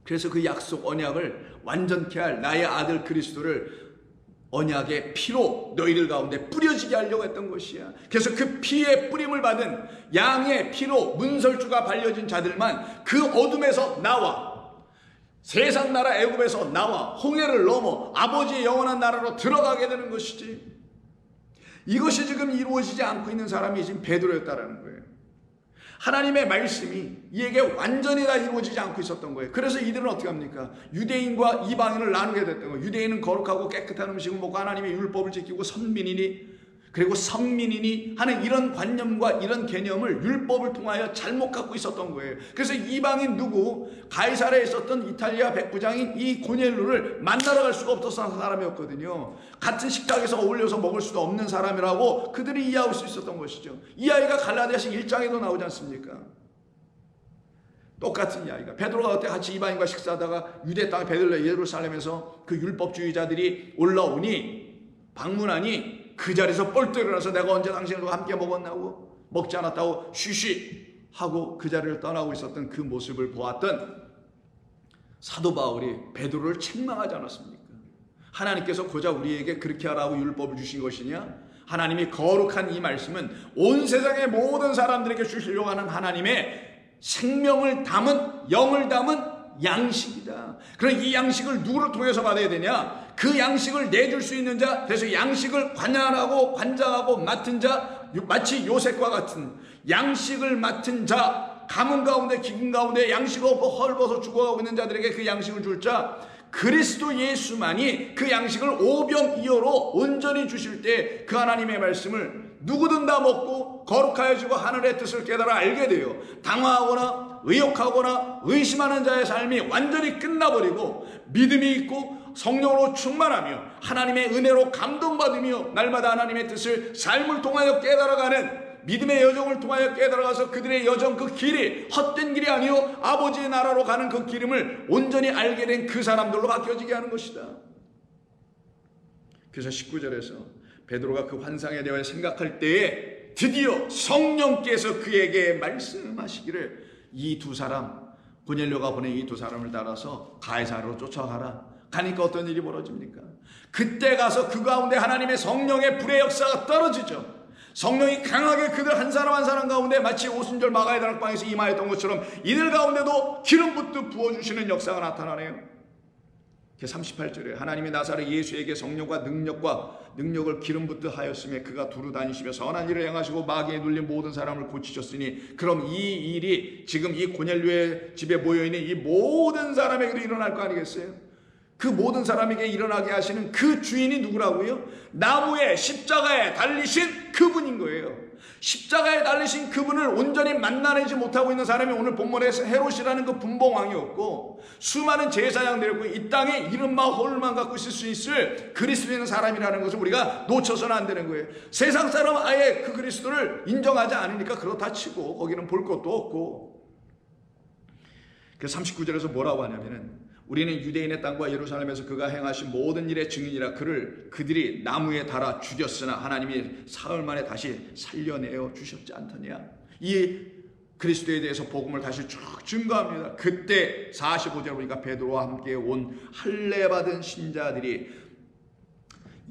그래서 그 약속 언약을 완전케 할 나의 아들 그리스도를 언약의 피로 너희들 가운데 뿌려지게 하려고 했던 것이야. 그래서 그 피의 뿌림을 받은 양의 피로 문설주가 발려진 자들만 그 어둠에서 나와 세상 나라 애굽에서 나와 홍해를 넘어 아버지의 영원한 나라로 들어가게 되는 것이지. 이것이 지금 이루어지지 않고 있는 사람이 지금 베드로였다라는 거예요. 하나님의 말씀이 이에게 완전히 다 이루어지지 않고 있었던 거예요. 그래서 이들은 어떻게 합니까? 유대인과 이방인을 나누게 됐던 거예요. 유대인은 거룩하고 깨끗한 음식을 먹고 하나님의 율법을 지키고 선민이니 그리고 성민이니 하는 이런 관념과 이런 개념을 율법을 통하여 잘못 갖고 있었던 거예요. 그래서 이방인 누구, 가이사랴에 있었던 이탈리아 백부장인 이 고넬료를 만나러 갈 수가 없었던 사람이었거든요. 같은 식탁에서 어울려서 먹을 수도 없는 사람이라고 그들이 이해할 수 있었던 것이죠. 이 아이가 갈라디아서 1장에도 나오지 않습니까? 똑같은 이야기가, 베드로가 그때 같이 이방인과 식사하다가 유대 땅 베들레 예루살렘에서 그 율법주의자들이 올라오니 방문하니 그 자리에서 뻘떡 일어나서 내가 언제 당신과 함께 먹었나고 먹지 않았다고 쉬쉬 하고 그 자리를 떠나고 있었던 그 모습을 보았던 사도 바울이 베드로를 책망하지 않았습니까? 하나님께서 고작 우리에게 그렇게 하라고 율법을 주신 것이냐? 하나님이 거룩한 이 말씀은 온 세상의 모든 사람들에게 주시려고 하는 하나님의 생명을 담은, 영을 담은 양식이다. 그럼 이 양식을 누구를 통해서 받아야 되냐? 그 양식을 내줄 수 있는 자, 그래서 양식을 관할하고 관장하고 맡은 자, 마치 요셉과 같은 양식을 맡은 자, 가문 가운데 기근 가운데 양식 없고 헐벗어 죽어가고 있는 자들에게 그 양식을 줄 자, 그리스도 예수만이 그 양식을 오병이어로 온전히 주실 때 그 하나님의 말씀을 누구든 다 먹고 거룩하여지고 하늘의 뜻을 깨달아 알게 돼요. 당황하거나 의혹하거나 의심하는 자의 삶이 완전히 끝나버리고 믿음이 있고 성령으로 충만하며 하나님의 은혜로 감동받으며 날마다 하나님의 뜻을 삶을 통하여 깨달아가는 믿음의 여정을 통하여 깨달아가서 그들의 여정 그 길이 헛된 길이 아니요 아버지의 나라로 가는 그 기름을 온전히 알게 된 그 사람들로 바뀌어지게 하는 것이다. 그래서 19절에서 베드로가 그 환상에 대해 생각할 때에 드디어 성령께서 그에게 말씀하시기를 이 두 사람 고넬료가 보낸 이 두 사람을 따라서 가이사랴로 쫓아가라. 가니까 어떤 일이 벌어집니까? 그때 가서 그 가운데 하나님의 성령의 불의 역사가 떨어지죠. 성령이 강하게 그들 한 사람 한 사람 가운데 마치 오순절 마가의 다락방에서 임하였던 것처럼 이들 가운데도 기름 붓듯 부어주시는 역사가 나타나네요. 38절에 하나님이 나사렛 예수에게 성령과 능력을 기름 붓듯 하였으며 그가 두루 다니시며 선한 일을 행하시고 마귀에 눌린 모든 사람을 고치셨으니 그럼 이 일이 지금 이 고넬료의 집에 모여있는 이 모든 사람에게도 일어날 거 아니겠어요? 그 모든 사람에게 일어나게 하시는 그 주인이 누구라고요? 나무에 십자가에 달리신 그분인 거예요. 십자가에 달리신 그분을 온전히 만나내지 못하고 있는 사람이 오늘 본문에서 헤롯이라는 그 분봉왕이었고 수많은 제사장들이었고 이 땅에 이름만 홀만 갖고 있을 수 있을 그리스도인 사람이라는 것을 우리가 놓쳐서는 안 되는 거예요. 세상 사람 아예 그 그리스도를 인정하지 않으니까 그렇다 치고 거기는 볼 것도 없고. 그래서 39절에서 뭐라고 하냐면은 우리는 유대인의 땅과 예루살렘에서 그가 행하신 모든 일의 증인이라 그들이 나무에 달아 죽였으나 하나님이 사흘 만에 다시 살려내어 주셨지 않더냐. 이 그리스도에 대해서 복음을 다시 쭉 증거합니다. 그때 45절 보니까 베드로와 함께 온 할례 받은 신자들이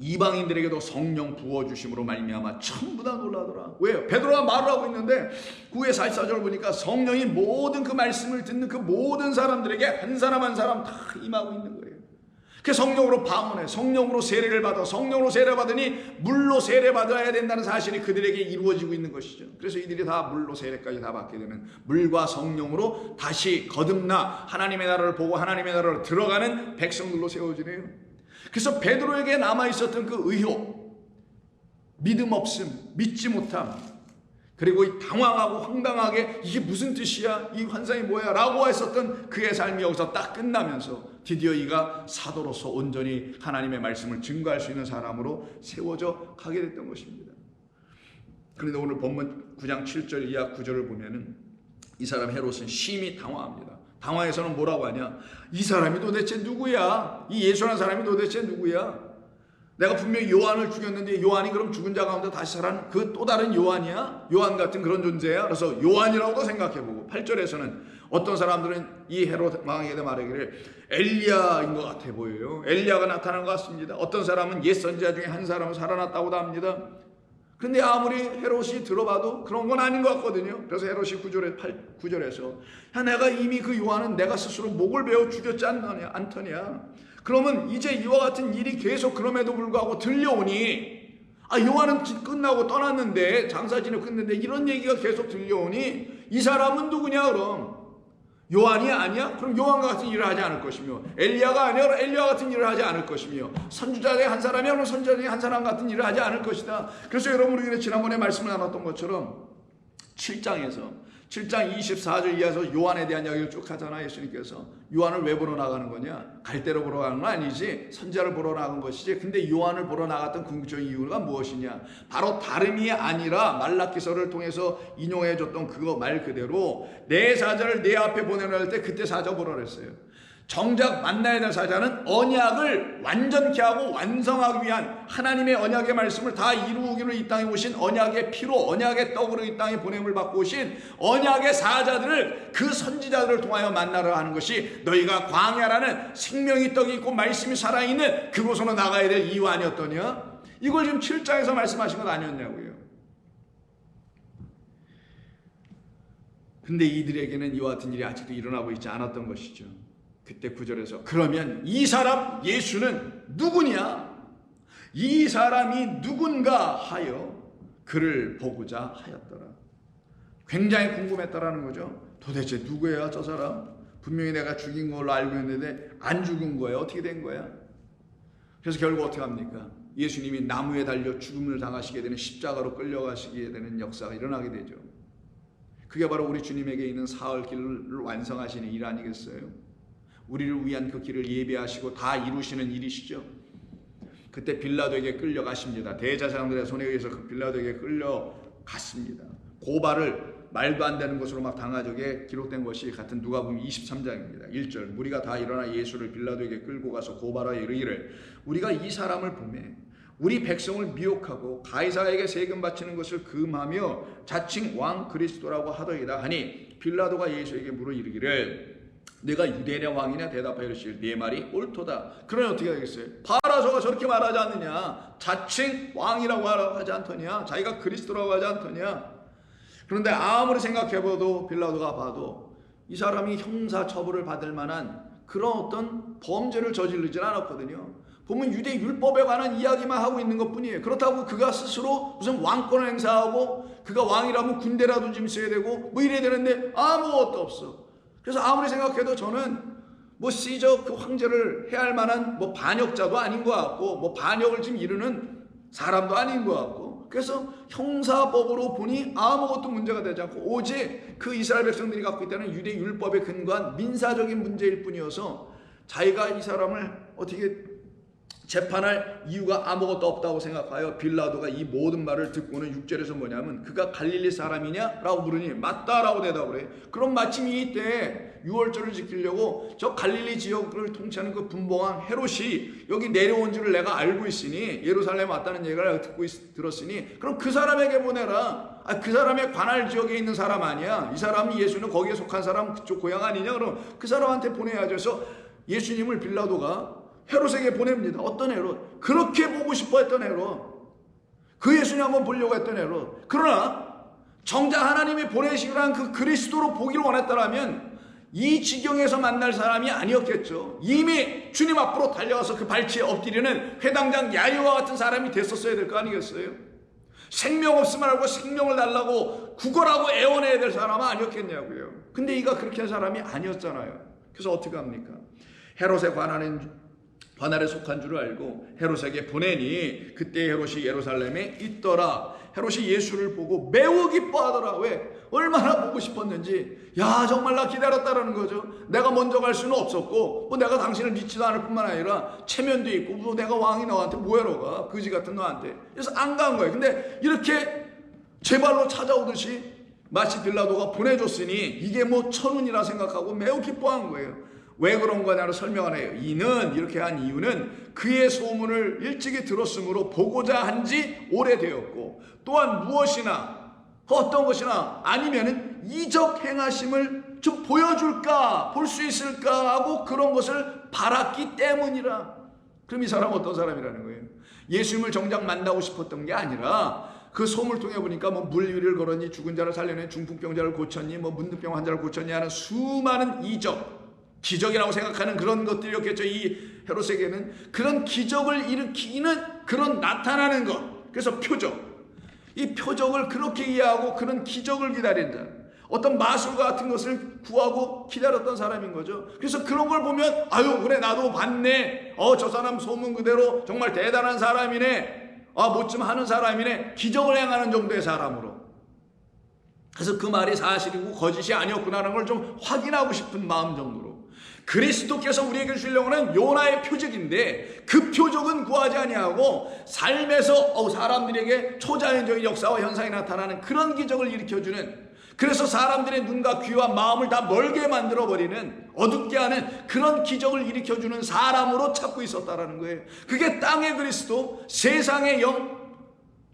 이방인들에게도 성령 부어주심으로 말미암아 전부 다 놀라더라. 왜요? 베드로가 말을 하고 있는데 9의 44절 보니까 성령이 모든 그 말씀을 듣는 그 모든 사람들에게 한 사람 한 사람 다 임하고 있는 거예요. 그 성령으로 방언해 성령으로 세례를 받아 성령으로 세례 받으니 물로 세례 받아야 된다는 사실이 그들에게 이루어지고 있는 것이죠. 그래서 이들이 다 물로 세례까지 다 받게 되면 물과 성령으로 다시 거듭나 하나님의 나라를 보고 하나님의 나라로 들어가는 백성들로 세워지네요. 그래서 베드로에게 남아있었던 그 의혹, 믿음 없음, 믿지 못함, 그리고 이 당황하고 황당하게 이게 무슨 뜻이야? 이 환상이 뭐야? 라고 했었던 그의 삶이 여기서 딱 끝나면서 드디어 이가 사도로서 온전히 하나님의 말씀을 증거할 수 있는 사람으로 세워져 가게 됐던 것입니다. 그런데 오늘 본문 9장 7절 이하 9절을 보면은 이 사람 헤롯은 심히 당황합니다. 당황해서는 뭐라고 하냐? 이 사람이 도대체 누구야? 이 예수라는 사람이 도대체 누구야? 내가 분명히 요한을 죽였는데 요한이 그럼 죽은 자 가운데 다시 살아난 그 또 다른 요한이야? 요한 같은 그런 존재야? 그래서 요한이라고도 생각해보고 8절에서는 어떤 사람들은 이 헤롯 왕에게 말하기를 엘리야인 것 같아 보여요. 엘리야가 나타난 것 같습니다. 어떤 사람은 옛 선지자 중에 한 사람은 살아났다고도 합니다. 근데 아무리 헤롯이 들어봐도 그런 건 아닌 것 같거든요. 그래서 헤롯이 9절에서 야, 내가 이미 그 요한은 내가 스스로 목을 베어 죽였지 않더냐. 그러면 이제 이와 같은 일이 계속 그럼에도 불구하고 들려오니 요한은 끝나고 떠났는데 장사 지내고 끝냈는데 이런 얘기가 계속 들려오니 이 사람은 누구냐 그럼? 요한이 아니야? 그럼 요한과 같은 일을 하지 않을 것이며 엘리야가 아니야? 그럼 엘리야 같은 일을 하지 않을 것이며 선지자 중에 한 사람이야? 그럼 선지자 중에 한 사람 같은 일을 하지 않을 것이다. 그래서 여러분 우리가 지난번에 말씀을 나눴던 것처럼 7장 24절 이하에서 요한에 대한 이야기를 쭉 하잖아. 예수님께서 요한을 왜 보러 나가는 거냐? 갈대로 보러 가는 건 아니지 선지자를 보러 나간 것이지. 근데 요한을 보러 나갔던 궁극적인 이유가 무엇이냐? 바로 다름이 아니라 말라기서를 통해서 인용해 줬던 그거 말 그대로 내 사자를 내 앞에 보내놓을 때 그때 사자 보라 그랬어요. 정작 만나야 될 사자는 언약을 완전케 하고 완성하기 위한 하나님의 언약의 말씀을 다 이루기로 이 땅에 오신 언약의 피로 언약의 떡으로 이 땅에 보냄을 받고 오신 언약의 사자들을 그 선지자들을 통하여 만나러 하는 것이 너희가 광야라는 생명의 떡이 있고 말씀이 살아있는 그곳으로 나가야 될 이유 아니었더냐? 이걸 지금 7장에서 말씀하신 것 아니었냐고요. 근데 이들에게는 이와 같은 일이 아직도 일어나고 있지 않았던 것이죠. 그때 9절에서 그러면 이 사람 예수는 누구냐? 이 사람이 누군가 하여 그를 보고자 하였더라. 굉장히 궁금했다라는 거죠. 도대체 누구야 저 사람? 분명히 내가 죽인 걸로 알고 있는데 안 죽은 거야? 어떻게 된 거야? 그래서 결국 어떻게 합니까? 예수님이 나무에 달려 죽음을 당하시게 되는 십자가로 끌려가시게 되는 역사가 일어나게 되죠. 그게 바로 우리 주님에게 있는 사흘 길을 완성하시는 일 아니겠어요? 우리를 위한 그 길을 예비하시고 다 이루시는 일이시죠. 그때 빌라도에게 끌려가십니다. 대제사장들의 손에 의해서 그 빌라도에게 끌려갔습니다. 고발을 말도 안 되는 것으로 막 당하적에 기록된 것이 같은 누가복음 23장입니다. 1절 무리가 다 일어나 예수를 빌라도에게 끌고 가서 고발하여 이르기를 우리가 이 사람을 보매 우리 백성을 미혹하고 가이사에게 세금 바치는 것을 금하며 자칭 왕 그리스도라고 하더이다 하니 빌라도가 예수에게 물어 이르기를 내가 유대인의 왕이냐 대답하여 이르시기를 네 말이 옳도다. 그러니 어떻게 하겠어요? 봐라 저가 저렇게 말하지 않느냐. 자칭 왕이라고 하지 않더냐. 자기가 그리스도라고 하지 않더냐. 그런데 아무리 생각해봐도 빌라도가 봐도 이 사람이 형사처벌을 받을 만한 그런 어떤 범죄를 저지르진 않았거든요. 보면 유대 율법에 관한 이야기만 하고 있는 것뿐이에요. 그렇다고 그가 스스로 무슨 왕권을 행사하고 그가 왕이라면 군대라도 좀 있어야 되고 뭐 이래야 되는데 아무것도 없어. 그래서 아무리 생각해도 저는 뭐 시저 그 황제를 해야 할 만한 뭐 반역자도 아닌 것 같고 뭐 반역을 지금 이루는 사람도 아닌 것 같고 그래서 형사법으로 보니 아무것도 문제가 되지 않고 오직 그 이스라엘 백성들이 갖고 있다는 유대 율법에 근거한 민사적인 문제일 뿐이어서 자기가 이 사람을 어떻게 재판할 이유가 아무것도 없다고 생각하여 빌라도가 이 모든 말을 듣고는 6절에서 뭐냐면 그가 갈릴리 사람이냐? 라고 물으니 맞다라고 대답을 해요. 그럼 마침 이때 유월절을 지키려고 저 갈릴리 지역을 통치하는 그 분봉왕 헤롯이 여기 내려온 줄을 내가 알고 있으니 예루살렘에 왔다는 얘기를 들었으니 그럼 그 사람에게 보내라. 그 사람의 관할 지역에 있는 사람 아니야. 이 사람이 예수는 거기에 속한 사람 그쪽 고향 아니냐? 그럼 그 사람한테 보내야죠. 그래서 예수님을 빌라도가 헤롯에게 보냅니다. 어떤 헤롯? 그렇게 보고 싶어 했던 헤롯. 그 예수님 한번 보려고 했던 헤롯. 그러나 정작 하나님이 보내시기로 한 그 그리스도로 보기를 원했더라면 이 지경에서 만날 사람이 아니었겠죠. 이미 주님 앞으로 달려와서 그 발치에 엎드리는 회당장 야이와 같은 사람이 됐었어야 될 거 아니겠어요? 생명 없으면 하고 생명을 달라고 구걸하고 애원해야 될 사람은 아니었겠냐고요. 근데 이가 그렇게 한 사람이 아니었잖아요. 그래서 어떻게 합니까? 헤롯에 관할에 속한 줄 알고 헤롯에게 보내니 그때 헤롯이 예루살렘에 있더라. 헤롯이 예수를 보고 매우 기뻐하더라. 왜? 얼마나 보고 싶었는지. 야 정말 나 기다렸다라는 거죠. 내가 먼저 갈 수는 없었고 뭐 내가 당신을 믿지도 않을 뿐만 아니라 체면도 있고 뭐 내가 왕이 너한테 뭐하러 가. 거지 같은 너한테. 그래서 안 간 거예요. 근데 이렇게 제 발로 찾아오듯이 마치 빌라도가 보내줬으니 이게 뭐 천운이라 생각하고 매우 기뻐한 거예요. 왜 그런 거냐로 설명을 해요. 이는 이렇게 한 이유는 그의 소문을 일찍이 들었으므로 보고자 한지 오래되었고 또한 무엇이나 어떤 것이나 아니면은 이적 행하심을 좀 보여줄까 볼 수 있을까 하고 그런 것을 바랐기 때문이라. 그럼 이 사람은 어떤 사람이라는 거예요? 예수님을 정작 만나고 싶었던 게 아니라 그 소문을 통해 보니까 뭐 물 위를 걸었니 죽은 자를 살려내 중풍병자를 고쳤니 뭐 문둥병 환자를 고쳤니 하는 수많은 이적 기적이라고 생각하는 그런 것들이었겠죠. 이 헤롯에게는 그런 기적을 일으키는 그런 나타나는 것. 그래서 표적. 이 표적을 그렇게 이해하고 그런 기적을 기다린다. 어떤 마술과 같은 것을 구하고 기다렸던 사람인 거죠. 그래서 그런 걸 보면 아유 그래 나도 봤네. 저 사람 소문 그대로 정말 대단한 사람이네. 뭐 좀 하는 사람이네. 기적을 행하는 정도의 사람으로. 그래서 그 말이 사실이고 거짓이 아니었구나라는 걸 좀 확인하고 싶은 마음 정도로. 그리스도께서 우리에게 주시려고 하는 요나의 표적인데 그 표적은 구하지 아니하고 삶에서 사람들에게 초자연적인 역사와 현상이 나타나는 그런 기적을 일으켜주는 그래서 사람들의 눈과 귀와 마음을 다 멀게 만들어버리는 어둡게 하는 그런 기적을 일으켜주는 사람으로 찾고 있었다라는 거예요. 그게 땅의 그리스도 세상의 영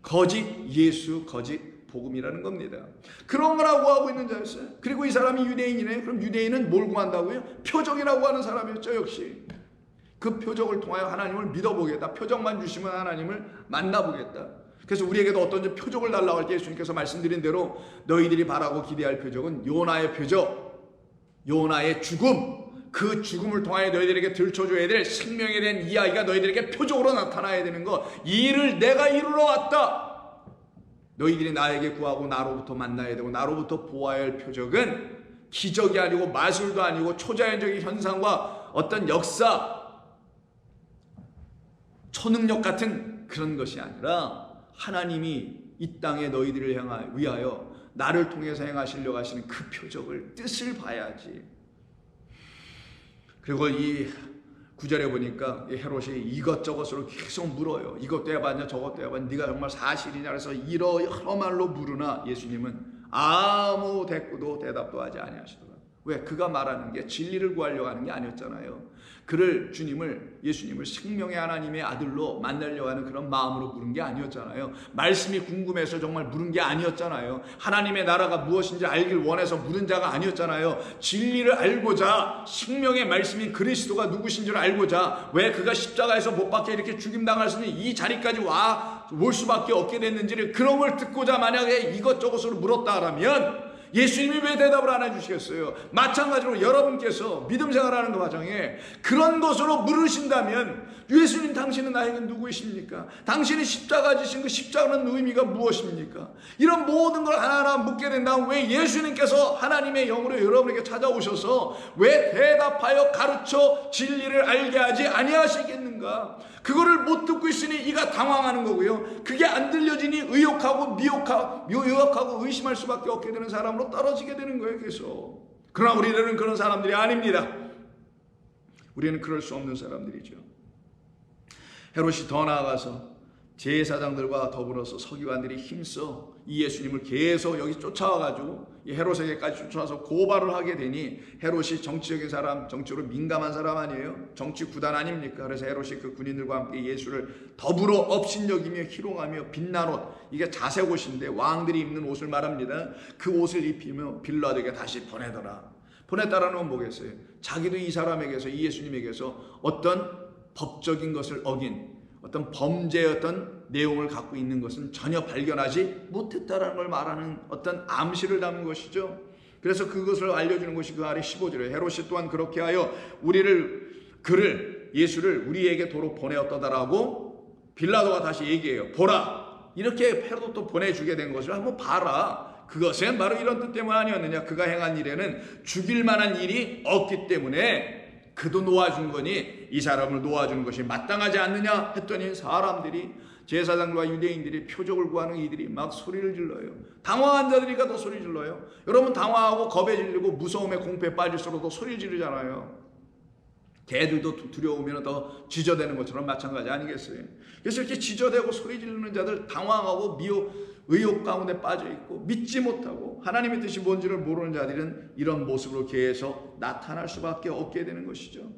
거짓 예수 거짓 복음이라는 겁니다. 그런 거라고 하고 있는 자였어요. 그리고 이 사람이 유대인이네. 그럼 유대인은 뭘 구한다고요? 표적이라고 하는 사람이었죠. 역시 그 표적을 통하여 하나님을 믿어보겠다. 표적만 주시면 하나님을 만나보겠다. 그래서 우리에게도 어떤 표적을 달라고 할 때 예수님께서 말씀드린 대로 너희들이 바라고 기대할 표적은 요나의 표적, 요나의 죽음, 그 죽음을 통하여 너희들에게 들춰줘야 될 생명에 대한 이야기가 너희들에게 표적으로 나타나야 되는 것. 이 일을 내가 이루러 왔다. 너희들이 나에게 구하고 나로부터 만나야 되고 나로부터 보아야 할 표적은 기적이 아니고 마술도 아니고 초자연적인 현상과 어떤 역사, 초능력 같은 그런 것이 아니라 하나님이 이 땅에 너희들을 위하여 나를 통해서 행하시려고 하시는 그 표적을 뜻을 봐야지. 그리고 이 9절에 보니까 헤롯이 이것저것으로 계속 물어요. 이것도 해봤냐 저것도 해봤냐 네가 정말 사실이냐 그래서 여러 말로 물으나 예수님은 아무 대답도 하지 아니하시더라. 왜? 그가 말하는 게 진리를 구하려고 하는 게 아니었잖아요. 그를 예수님을 생명의 하나님의 아들로 만나려고 하는 그런 마음으로 물은 게 아니었잖아요. 말씀이 궁금해서 정말 물은 게 아니었잖아요. 하나님의 나라가 무엇인지 알길 원해서 물은 자가 아니었잖아요. 진리를 알고자, 생명의 말씀인 그리스도가 누구신지를 알고자, 왜 그가 십자가에서 못 박혀 이렇게 죽임당할 수 있는 이 자리까지 올 수밖에 없게 됐는지를, 그런 걸 듣고자 만약에 이것저것으로 물었다라면 예수님이 왜 대답을 안 해주시겠어요? 마찬가지로 여러분께서 믿음 생활하는 그 과정에 그런 것으로 물으신다면 예수님 당신은 나에게 누구이십니까? 당신이 십자가 지신 그 십자가는 의미가 무엇입니까? 이런 모든 걸 하나하나 묻게 된다면 왜 예수님께서 하나님의 영으로 여러분에게 찾아오셔서 왜 대답하여 가르쳐 진리를 알게 하지 아니하시겠는가? 그거를 못 듣고 있으니 이가 당황하는 거고요. 그게 안 들려지니 의욕하고 미혹하고 의심할 수밖에 없게 되는 사람으로 떨어지게 되는 거예요. 계속. 그러나 우리는 그런 사람들이 아닙니다. 우리는 그럴 수 없는 사람들이죠. 헤롯이 더 나아가서 제사장들과 더불어서 서기관들이 힘써 이 예수님을 계속 여기 쫓아와가지고 이 헤롯에게까지 쫓아와서 고발을 하게 되니, 헤롯이 정치적인 사람, 정치로 민감한 사람 아니에요? 정치 구단 아닙니까? 그래서 헤롯이 그 군인들과 함께 예수를 더불어 업신여기며 희롱하며 빛난 옷, 이게 자색 옷인데 왕들이 입는 옷을 말합니다. 그 옷을 입히며 빌라도에게 다시 보냈다라는 건 뭐겠어요? 자기도 이 사람에게서, 이 예수님에게서 어떤 법적인 것을 어긴 어떤 범죄의 어떤 내용을 갖고 있는 것은 전혀 발견하지 못했다라는 걸 말하는 어떤 암시를 담은 것이죠. 그래서 그것을 알려주는 것이 그 아래 15절에 헤롯이 또한 그렇게 하여 예수를 우리에게 도로 보내었다라고 빌라도가 다시 얘기해요. 보라, 이렇게 헤롯도 보내주게 된 것을 한번 봐라. 그것은 바로 이런 뜻 때문 아니었느냐? 그가 행한 일에는 죽일 만한 일이 없기 때문에 그도 놓아준 거니 이 사람을 놓아주는 것이 마땅하지 않느냐 했더니 사람들이, 제사장과 유대인들이, 표적을 구하는 이들이 막 소리를 질러요. 당황한 자들이니까 더 소리 질러요. 여러분 당황하고 겁에 질리고 무서움에 공포에 빠질수록 더 소리 지르잖아요. 개들도 두려우면 더 지저대는 것처럼 마찬가지 아니겠어요? 그래서 이렇게 지저대고 소리 지르는 자들, 당황하고 의욕 가운데 빠져있고 믿지 못하고 하나님의 뜻이 뭔지를 모르는 자들은 이런 모습으로 계속 나타날 수밖에 없게 되는 것이죠.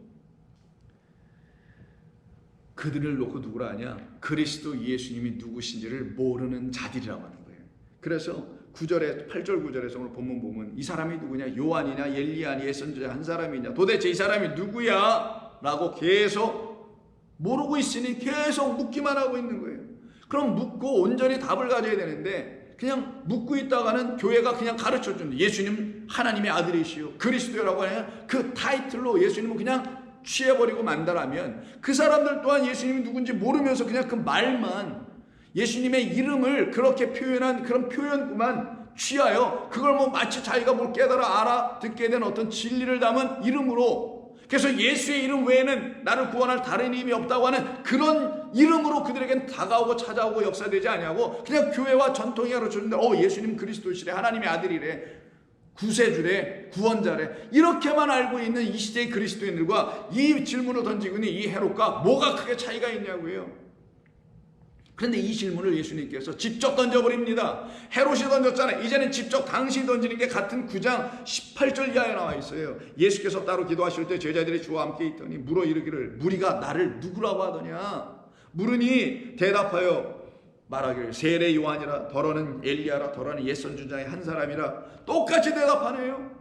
그들을 놓고 누구라 하냐? 그리스도 예수님이 누구신지를 모르는 자들이라고 하는 거예요. 그래서 8절 9절에서 오늘 본문 보면 이 사람이 누구냐? 요한이냐? 엘리야냐? 예선자 한 사람이냐? 도대체 이 사람이 누구야? 라고 계속 모르고 있으니 계속 묻기만 하고 있는 거예요. 그럼 묻고 온전히 답을 가져야 되는데 그냥 묻고 있다가는 교회가 그냥 가르쳐주는, 예수님 하나님의 아들이시오 그리스도라고 하냐, 그 타이틀로 예수님은 그냥 취해버리고 만다라면 그 사람들 또한 예수님이 누군지 모르면서 그냥 그 말만, 예수님의 이름을 그렇게 표현한 그런 표현구만 취하여 그걸 마치 자기가 뭘 깨달아 알아듣게 된 어떤 진리를 담은 이름으로, 그래서 예수의 이름 외에는 나를 구원할 다른 이름이 없다고 하는 그런 이름으로 그들에겐 다가오고 찾아오고 역사되지 아니하고 그냥 교회와 전통이 가르쳐주는데 예수님 그리스도시래, 하나님의 아들이래, 구세주래, 구원자래, 이렇게만 알고 있는 이 시대의 그리스도인들과 이 질문을 던지고 있는 이 헤롯과 뭐가 크게 차이가 있냐고요. 그런데 이 질문을 예수님께서 직접 던져버립니다. 헤롯이 던졌잖아요. 이제는 직접 당신이 던지는 게 같은 9장 18절 이하에 나와 있어요. 예수께서 따로 기도하실 때 제자들이 주와 함께 있더니 물어 이르기를 무리가 나를 누구라고 하더냐? 물으니 대답하여 말하기를 세례 요한이라, 더러는 엘리야라, 더러는 옛 선지자의 한 사람이라. 똑같이 대답하네요.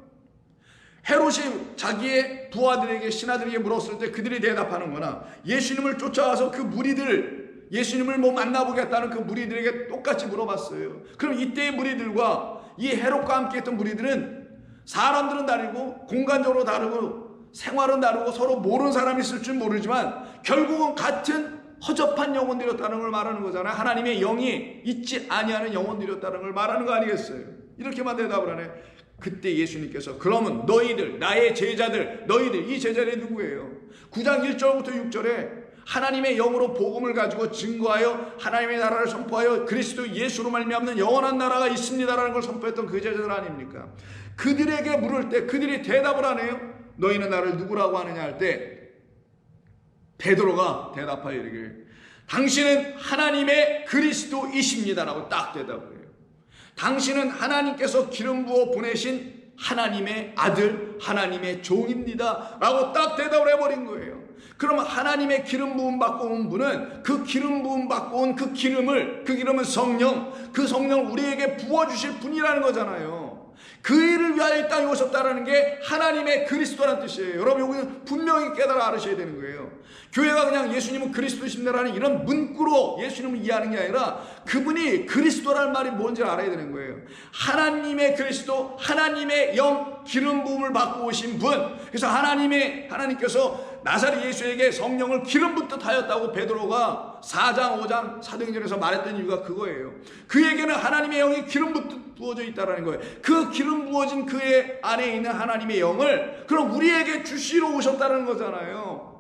헤롯이 자기의 부하들에게, 신하들에게 물었을 때 그들이 대답하는 거나, 예수님을 쫓아와서 그 무리들, 예수님을 만나보겠다는 그 무리들에게 똑같이 물어봤어요. 그럼 이때의 무리들과 이 헤롯과 함께 했던 무리들은 사람들은 다르고 공간적으로 다르고 생활은 다르고 서로 모르는 사람이 있을 줄 모르지만 결국은 같은 허접한 영혼들이었다는 걸 말하는 거잖아요. 하나님의 영이 있지 아니하는 영혼들이었다는 걸 말하는 거 아니겠어요? 이렇게만 대답을 하네. 그때 예수님께서 그러면 너희들, 나의 제자들, 너희들, 이 제자들이 누구예요? 9장 1절부터 6절에 하나님의 영으로 복음을 가지고 증거하여 하나님의 나라를 선포하여 그리스도 예수로 말미암는 영원한 나라가 있습니다라는 걸 선포했던 그 제자들 아닙니까? 그들에게 물을 때 그들이 대답을 하네요. 너희는 나를 누구라고 하느냐 할 때 베드로가 대답하여 이르기를 당신은 하나님의 그리스도이십니다라고 딱 대답을 해요. 당신은 하나님께서 기름 부어 보내신 하나님의 아들, 하나님의 종입니다 라고 딱 대답을 해버린 거예요. 그러면 하나님의 기름 부음 받고 온 분은 그 기름 부음 받고 온 그 기름은 성령, 그 성령을 우리에게 부어주실 분이라는 거잖아요. 그 일을 위하여 이 땅에 오셨다는 게 하나님의 그리스도라는 뜻이에요. 여러분 여기는 분명히 깨달아 알으셔야 되는 거예요. 교회가 그냥 예수님은 그리스도십니다라는 이런 문구로 예수님을 이해하는 게 아니라 그분이 그리스도라는 말이 뭔지 알아야 되는 거예요. 하나님의 그리스도, 하나님의 영, 기름 부음을 받고 오신 분. 그래서 하나님께서 나사렛 예수에게 성령을 기름 붓듯 하였다고 베드로가 4장 5장 사도행전에서 말했던 이유가 그거예요. 그에게는 하나님의 영이 기름 붓듯 부어져 있다는 거예요. 그 기름 부어진 그의 안에 있는 하나님의 영을 그럼 우리에게 주시러 오셨다는 거잖아요.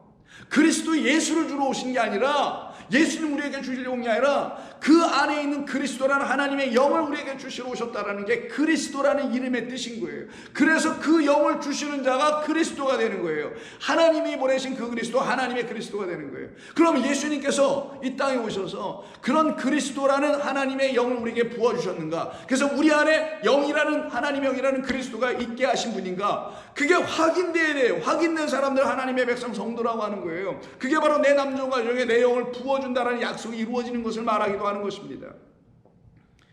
그리스도 예수를 주러 오신 게 아니라 예수님 우리에게 주시려고 온 게 아니라 그 안에 있는 그리스도라는 하나님의 영을 우리에게 주시러 오셨다는 게 그리스도라는 이름의 뜻인 거예요. 그래서 그 영을 주시는 자가 그리스도가 되는 거예요. 하나님이 보내신 그 그리스도, 하나님의 그리스도가 되는 거예요. 그럼 예수님께서 이 땅에 오셔서 그런 그리스도라는 하나님의 영을 우리에게 부어주셨는가? 그래서 우리 안에 영이라는 하나님의 영이라는 그리스도가 있게 하신 분인가? 그게 확인돼야 돼요. 확인된 사람들 하나님의 백성 성도라고 하는 거예요. 그게 바로 내 남종과 여종에 내 영을 부어준다는 약속이 이루어지는 것을 말하기도 하는 것입니다.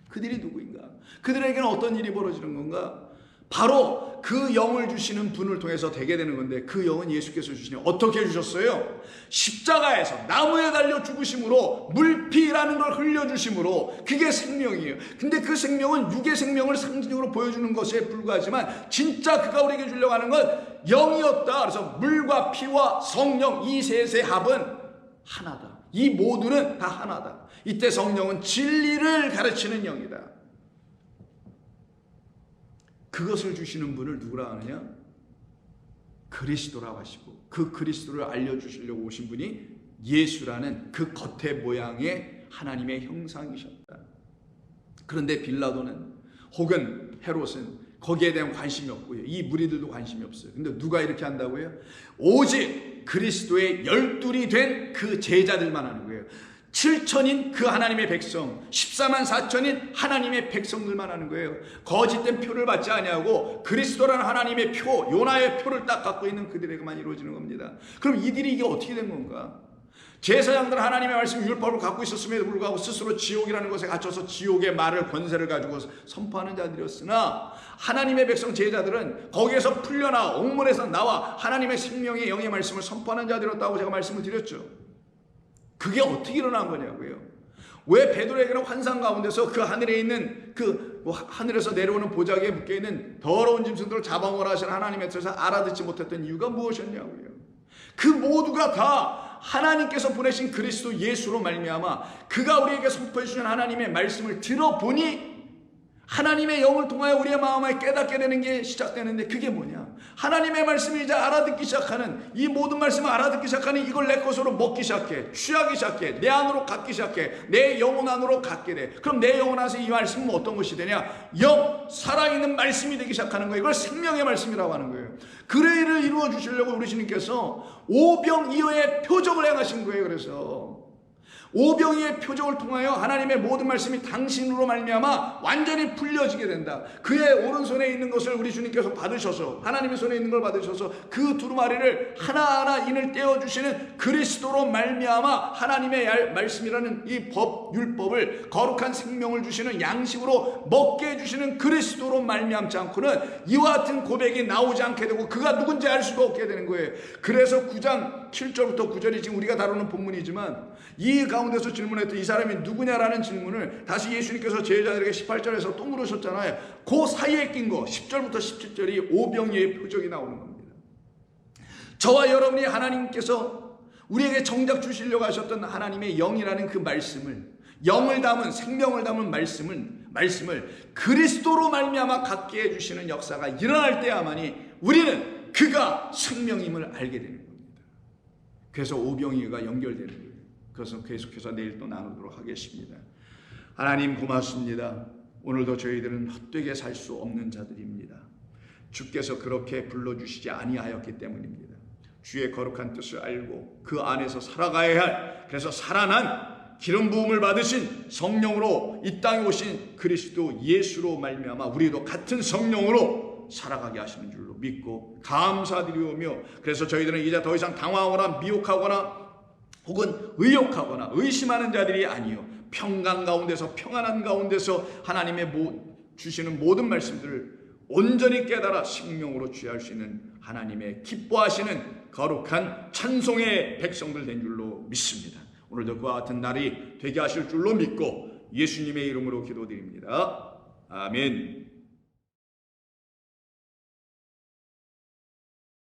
그들이 누구인가? 그들에게는 어떤 일이 벌어지는 건가? 바로 그 영을 주시는 분을 통해서 되게 되는 건데 그 영은 예수께서 주시니 어떻게 주셨어요? 십자가에서 나무에 달려 죽으심으로 물피라는 걸 흘려주심으로 그게 생명이에요. 근데 그 생명은 육의 생명을 상징적으로 보여주는 것에 불과하지만 진짜 그가 우리에게 주려고 하는 건 영이었다. 그래서 물과 피와 성령 이 셋의 합은 하나다. 이 모두는 다 하나다. 이때 성령은 진리를 가르치는 영이다. 그것을 주시는 분을 누구라 하느냐? 그리스도라고 하시고 그 그리스도를 알려주시려고 오신 분이 예수라는 그 겉의 모양의 하나님의 형상이셨다. 그런데 빌라도는 혹은 헤롯은 거기에 대한 관심이 없고요. 이 무리들도 관심이 없어요. 근데 누가 이렇게 한다고요? 오직 그리스도의 열둘이 된 그 제자들만 하는 거예요. 7천인 그 하나님의 백성, 14만 4천인 하나님의 백성들만 하는 거예요. 거짓된 표를 받지 아니하고 그리스도라는 하나님의 표, 요나의 표를 딱 갖고 있는 그들에게만 이루어지는 겁니다. 그럼 이들이 이게 어떻게 된 건가? 제사장들은 하나님의 말씀 율법을 갖고 있었음에도 불구하고 스스로 지옥이라는 것에 갇혀서 지옥의 말을 권세를 가지고 선포하는 자들이었으나 하나님의 백성 제자들은 거기에서 풀려나 옥문에서 나와 하나님의 생명의 영의 말씀을 선포하는 자들이었다고 제가 말씀을 드렸죠. 그게 어떻게 일어난 거냐고요. 왜 베드로에게는 환상 가운데서 그 하늘에 있는 하늘에서 내려오는 보자기에 묶여있는 더러운 짐승들을 잡아먹으라 하시는 하나님의 뜻을 알아듣지 못했던 이유가 무엇이었냐고요. 그 모두가 다 하나님께서 보내신 그리스도 예수로 말미암아 그가 우리에게 선포해 주신 하나님의 말씀을 들어보니 하나님의 영을 통하여 우리의 마음에 깨닫게 되는 게 시작되는데 그게 뭐냐? 하나님의 말씀을 이제 알아듣기 시작하는 이 모든 말씀을 알아듣기 시작하는 이걸 내 것으로 먹기 시작해. 취하기 시작해. 내 안으로 갖기 시작해. 내 영혼 안으로 갖게 돼. 그럼 내 영혼 안에서 이 말씀은 어떤 것이 되냐? 영, 살아있는 말씀이 되기 시작하는 거예요. 이걸 생명의 말씀이라고 하는 거예요. 그 일을 이루어 주시려고 우리 주님께서 오병이어의 표적을 행하신 거예요. 그래서 오병이의 표적을 통하여 하나님의 모든 말씀이 당신으로 말미암아 완전히 풀려지게 된다. 그의 오른손에 있는 것을 우리 주님께서 받으셔서 하나님의 손에 있는 걸 받으셔서 그 두루마리를 하나하나 인을 떼어주시는 그리스도로 말미암아 하나님의 말씀이라는 이 법, 율법을 거룩한 생명을 주시는 양식으로 먹게 해주시는 그리스도로 말미암지 않고는 이와 같은 고백이 나오지 않게 되고 그가 누군지 알 수가 없게 되는 거예요. 그래서 9장 7절부터 9절이 지금 우리가 다루는 본문이지만 이 가운데서 질문했던 이 사람이 누구냐라는 질문을 다시 예수님께서 제자들에게 18절에서 또 물으셨잖아요. 그 사이에 낀 거 10절부터 17절이 오병이의 표적이 나오는 겁니다. 저와 여러분이 하나님께서 우리에게 정작 주시려고 하셨던 하나님의 영이라는 그 말씀을 영을 담은 생명을 담은 말씀을 그리스도로 말미암아 갖게 해주시는 역사가 일어날 때야만이 우리는 그가 생명임을 알게 되는 겁니다. 그래서 오병이어가 연결되는 거예요. 그것은 계속해서 내일 또 나누도록 하겠습니다. 하나님 고맙습니다. 오늘도 저희들은 헛되게 살 수 없는 자들입니다. 주께서 그렇게 불러주시지 아니하였기 때문입니다. 주의 거룩한 뜻을 알고 그 안에서 살아가야 할, 그래서 살아난 기름 부음을 받으신 성령으로 이 땅에 오신 그리스도 예수로 말미암아 우리도 같은 성령으로 살아가게 하시는 줄로 믿고 감사드리오며, 그래서 저희들은 이제 더 이상 당황하거나 미혹하거나 혹은 의욕하거나 의심하는 자들이 아니요, 평강 가운데서 평안한 가운데서 하나님의 주시는 모든 말씀들을 온전히 깨달아 생명으로 취할 수 있는 하나님의 기뻐하시는 거룩한 찬송의 백성들 된 줄로 믿습니다. 오늘도 그와 같은 날이 되게 하실 줄로 믿고 예수님의 이름으로 기도드립니다. 아멘.